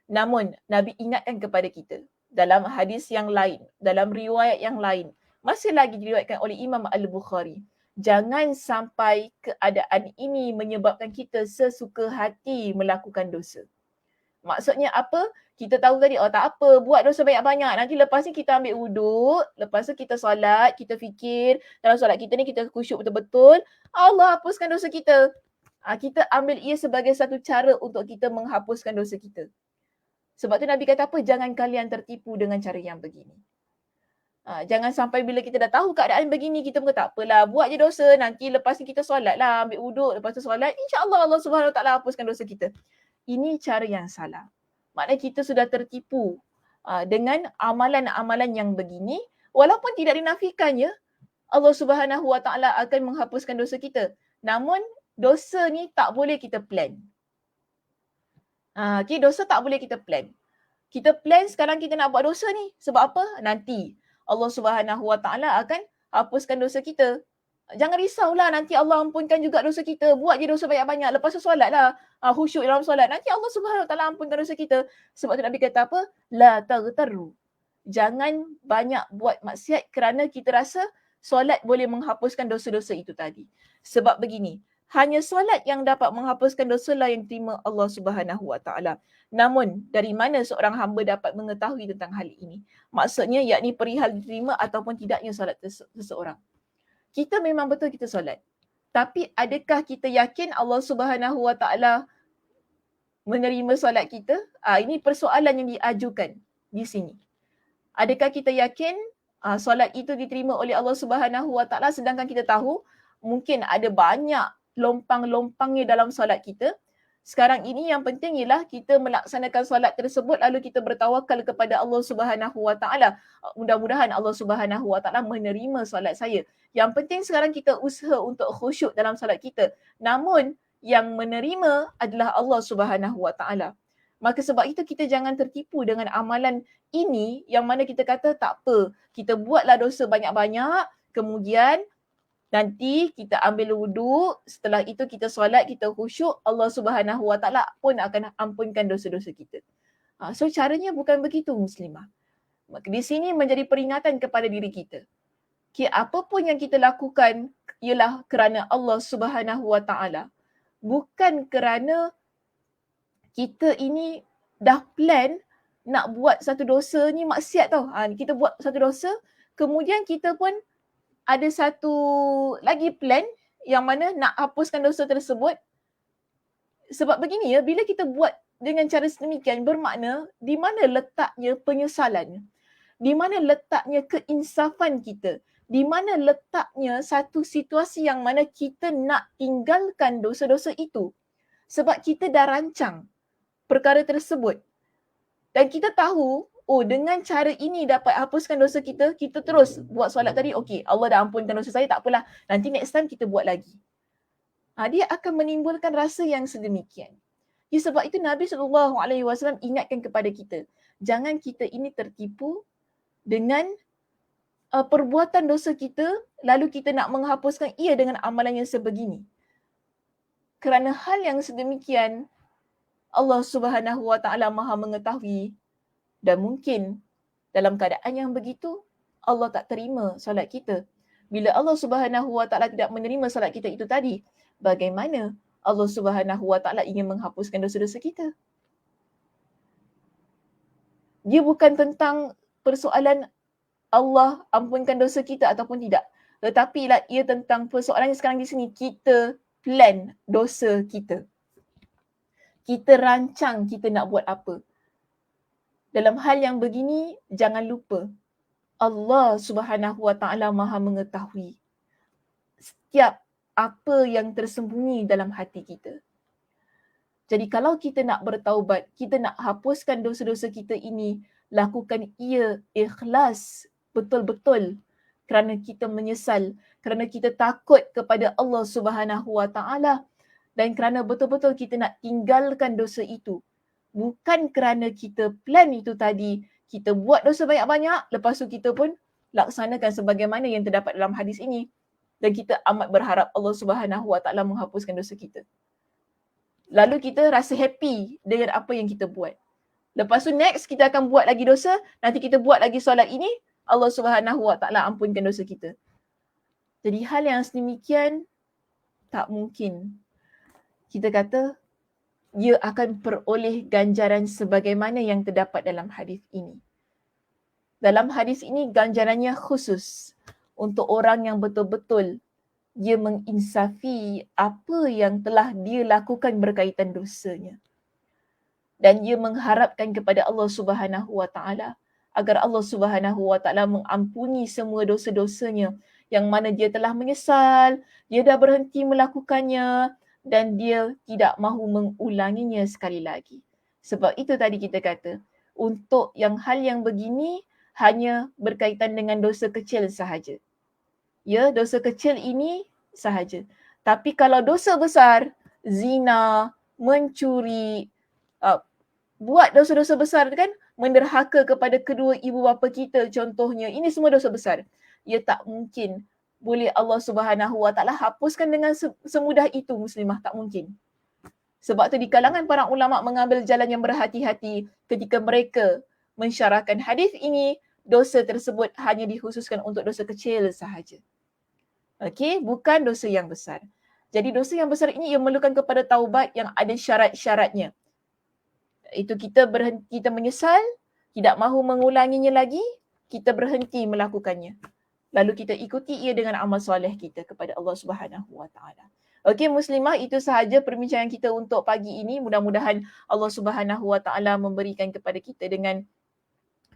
Namun Nabi ingatkan kepada kita dalam hadis yang lain, dalam riwayat yang lain, masih lagi diriwayatkan oleh Imam Al-Bukhari, jangan sampai keadaan ini menyebabkan kita sesuka hati melakukan dosa. Maksudnya apa? Kita tahu tadi, tak apa, buat dosa banyak-banyak. Nanti lepas ni kita ambil wuduk, lepas tu kita solat, kita fikir, dalam solat kita ni kita khusyuk betul-betul, Allah hapuskan dosa kita. Kita ambil ia sebagai satu cara untuk kita menghapuskan dosa kita. Sebab tu Nabi kata apa? Jangan kalian tertipu dengan cara yang begini. Jangan sampai bila kita dah tahu keadaan begini, kita pun tak apalah, buat je dosa, nanti lepas ni kita solat lah, ambil wuduk, lepas tu solat, insyaAllah Allah Subhanahu Wa Taala hapuskan dosa kita. Ini cara yang salah. Maknanya kita sudah tertipu dengan amalan-amalan yang begini, walaupun tidak dinafikan ya, Allah Subhanahu Wa Taala akan menghapuskan dosa kita. Namun dosa ni tak boleh kita plan. Okay, dosa tak boleh kita plan. Kita plan sekarang kita nak buat dosa ni. Sebab apa? Nanti Allah Subhanahu Wa Taala akan hapuskan dosa kita. Jangan risaulah, nanti Allah ampunkan juga dosa kita. Buat je dosa banyak-banyak. Lepas tu solatlah. Khusyuk dalam solat. Nanti Allah Subhanahu Wa Taala ampunkan dosa kita. Sebab tu Nabi kata apa? La taghtarru. Jangan banyak buat maksiat kerana kita rasa solat boleh menghapuskan dosa-dosa itu tadi. Sebab begini, hanya solat yang dapat menghapuskan dosa lah yang diterima Allah Subhanahu Wa Taala. Namun, dari mana seorang hamba dapat mengetahui tentang hal ini? Maksudnya, yakni perihal diterima ataupun tidaknya solat seseorang. Kita memang betul kita solat. Tapi adakah kita yakin Allah Subhanahu Wa Taala menerima solat kita? Ini persoalan yang diajukan di sini. Adakah kita yakin solat itu diterima oleh Allah Subhanahu Wa Taala, sedangkan kita tahu mungkin ada banyak lompang-lompangnya dalam solat kita. Sekarang ini yang penting ialah kita melaksanakan solat tersebut lalu kita bertawakal kepada Allah Subhanahu Wa Taala. Mudah-mudahan Allah Subhanahu Wa Taala menerima solat saya. Yang penting sekarang kita usaha untuk khusyuk dalam solat kita. Namun yang menerima adalah Allah Subhanahu Wa Taala. Maka sebab itu kita jangan tertipu dengan amalan ini yang mana kita kata tak apa, kita buatlah dosa banyak-banyak, kemudian nanti kita ambil wuduk, setelah itu kita solat, kita khusyuk, Allah Subhanahu Wa Taala pun akan ampunkan dosa-dosa kita. So caranya bukan begitu muslimah. Maka di sini menjadi peringatan kepada diri kita. apa pun yang kita lakukan ialah kerana Allah Subhanahu Wa Taala. Bukan kerana kita ini dah plan nak buat satu dosa ni maksiat tau. Kita buat satu dosa, kemudian kita pun ada satu lagi plan yang mana nak hapuskan dosa tersebut. Sebab begini ya, bila kita buat dengan cara sedemikian bermakna di mana letaknya penyesalan, di mana letaknya keinsafan kita, di mana letaknya satu situasi yang mana kita nak tinggalkan dosa-dosa itu. Sebab kita dah rancang perkara tersebut. Dan kita tahu, dengan cara ini dapat hapuskan dosa kita, kita terus buat solat tadi, okey, Allah dah ampunkan dosa saya, tak apalah. Nanti next time kita buat lagi. Dia akan menimbulkan rasa yang sedemikian. Sebab itu Nabi SAW ingatkan kepada kita, jangan kita ini tertipu dengan perbuatan dosa kita, lalu kita nak menghapuskan ia dengan amalan yang sebegini. Kerana hal yang sedemikian, Allah Subhanahu Wa Taala Maha mengetahui, dan mungkin dalam keadaan yang begitu, Allah tak terima solat kita. Bila Allah Subhanahu Wa Taala tidak menerima solat kita itu tadi, bagaimana Allah Subhanahu Wa Taala ingin menghapuskan dosa-dosa kita? Dia bukan tentang persoalan Allah ampunkan dosa kita ataupun tidak. Tetapi ia tentang persoalannya sekarang di sini, kita plan dosa kita. Kita rancang kita nak buat apa. Dalam hal yang begini, jangan lupa Allah Subhanahu Wa Taala Maha mengetahui setiap apa yang tersembunyi dalam hati kita. Jadi kalau kita nak bertaubat, kita nak hapuskan dosa-dosa kita ini, lakukan ia ikhlas betul-betul kerana kita menyesal, kerana kita takut kepada Allah Subhanahu Wa Taala dan kerana betul-betul kita nak tinggalkan dosa itu. Bukan kerana kita plan itu tadi, kita buat dosa banyak-banyak, lepas tu kita pun laksanakan sebagaimana yang terdapat dalam hadis ini. Dan kita amat berharap Allah Subhanahu Wa Taala menghapuskan dosa kita. Lalu kita rasa happy dengan apa yang kita buat. Lepas tu next kita akan buat lagi dosa, nanti kita buat lagi solat ini, Allah Subhanahu Wa Taala ampunkan dosa kita. Jadi hal yang sedemikian tak mungkin. Kita kata dia akan peroleh ganjaran sebagaimana yang terdapat dalam hadis ini. Dalam hadis ini ganjarannya khusus untuk orang yang betul-betul dia menginsafi apa yang telah dia lakukan berkaitan dosanya. Dan dia mengharapkan kepada Allah Subhanahu Wa Taala agar Allah Subhanahu Wa Taala mengampuni semua dosa-dosanya yang mana dia telah menyesal, dia dah berhenti melakukannya dan dia tidak mahu mengulanginya sekali lagi. Sebab itu tadi kita kata, untuk hal yang begini hanya berkaitan dengan dosa kecil sahaja. Ya, dosa kecil ini sahaja. Tapi kalau dosa besar, zina, mencuri, buat dosa-dosa besar kan, menderhaka kepada kedua ibu bapa kita contohnya, ini semua dosa besar. Ya tak mungkin boleh Allah Subhanahu Wa Taala hapuskan dengan semudah itu muslimah, tak mungkin. Sebab tu di kalangan para ulama mengambil jalan yang berhati-hati ketika mereka mensyarahkan hadis ini, dosa tersebut hanya dikhususkan untuk dosa kecil sahaja. Okey, bukan dosa yang besar. Jadi dosa yang besar ini ia memerlukan kepada taubat yang ada syarat-syaratnya. Itu kita menyesal, tidak mahu mengulanginya lagi, kita berhenti melakukannya. Lalu kita ikuti ia dengan amal soleh kita kepada Allah Subhanahu Wa Taala. Okey muslimah, itu sahaja perbincangan kita untuk pagi ini. Mudah-mudahan Allah Subhanahu Wa Taala memberikan kepada kita dengan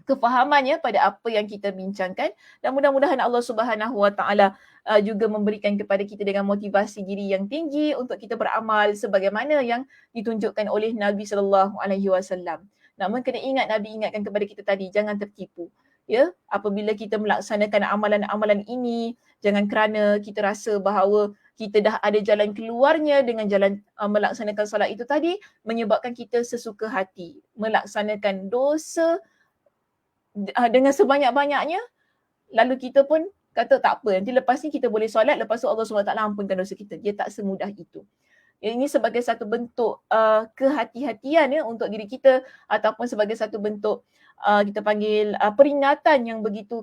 kefahamannya pada apa yang kita bincangkan, dan mudah-mudahan Allah Subhanahu Wa Taala juga memberikan kepada kita dengan motivasi diri yang tinggi untuk kita beramal sebagaimana yang ditunjukkan oleh Nabi sallallahu alaihi wasallam. Namun kena ingat, Nabi ingatkan kepada kita tadi, jangan tertipu. Ya, apabila kita melaksanakan amalan-amalan ini, jangan kerana kita rasa bahawa kita dah ada jalan keluarnya dengan jalan melaksanakan solat itu tadi, menyebabkan kita sesuka hati melaksanakan dosa dengan sebanyak-banyaknya, lalu kita pun kata tak apa, nanti lepas ni kita boleh solat, lepas tu Allah SWT ampunkan dosa kita. Dia tak semudah itu. Ini sebagai satu bentuk kehati-hatian untuk diri kita, ataupun sebagai satu bentuk kita panggil peringatan yang begitu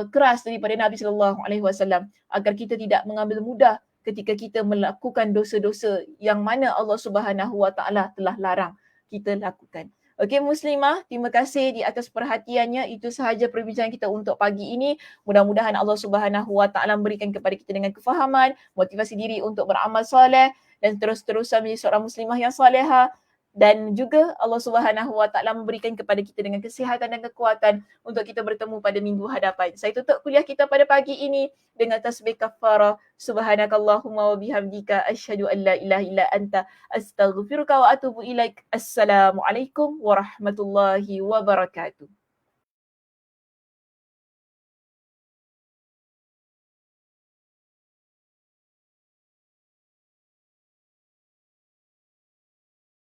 keras daripada Nabi SAW agar kita tidak mengambil mudah ketika kita melakukan dosa-dosa yang mana Allah Subhanahu Wa Taala telah larang kita lakukan. Okey muslimah, terima kasih di atas perhatiannya. Itu sahaja perbincangan kita untuk pagi ini. Mudah-mudahan Allah Subhanahu Wa Taala memberikan kepada kita dengan kefahaman, motivasi diri untuk beramal soleh dan terus-terusan menjadi seorang muslimah yang salehah. Dan juga Allah Subhanahu Wa Taala memberikan kepada kita dengan kesihatan dan kekuatan untuk kita bertemu pada minggu hadapan. Saya tutup kuliah kita pada pagi ini dengan tasbih kafarah. Subhanakallahumma wa bihamdika asyhadu an la ilaha illa anta astaghfiruka wa atubu ilaik. Assalamualaikum warahmatullahi wabarakatuh.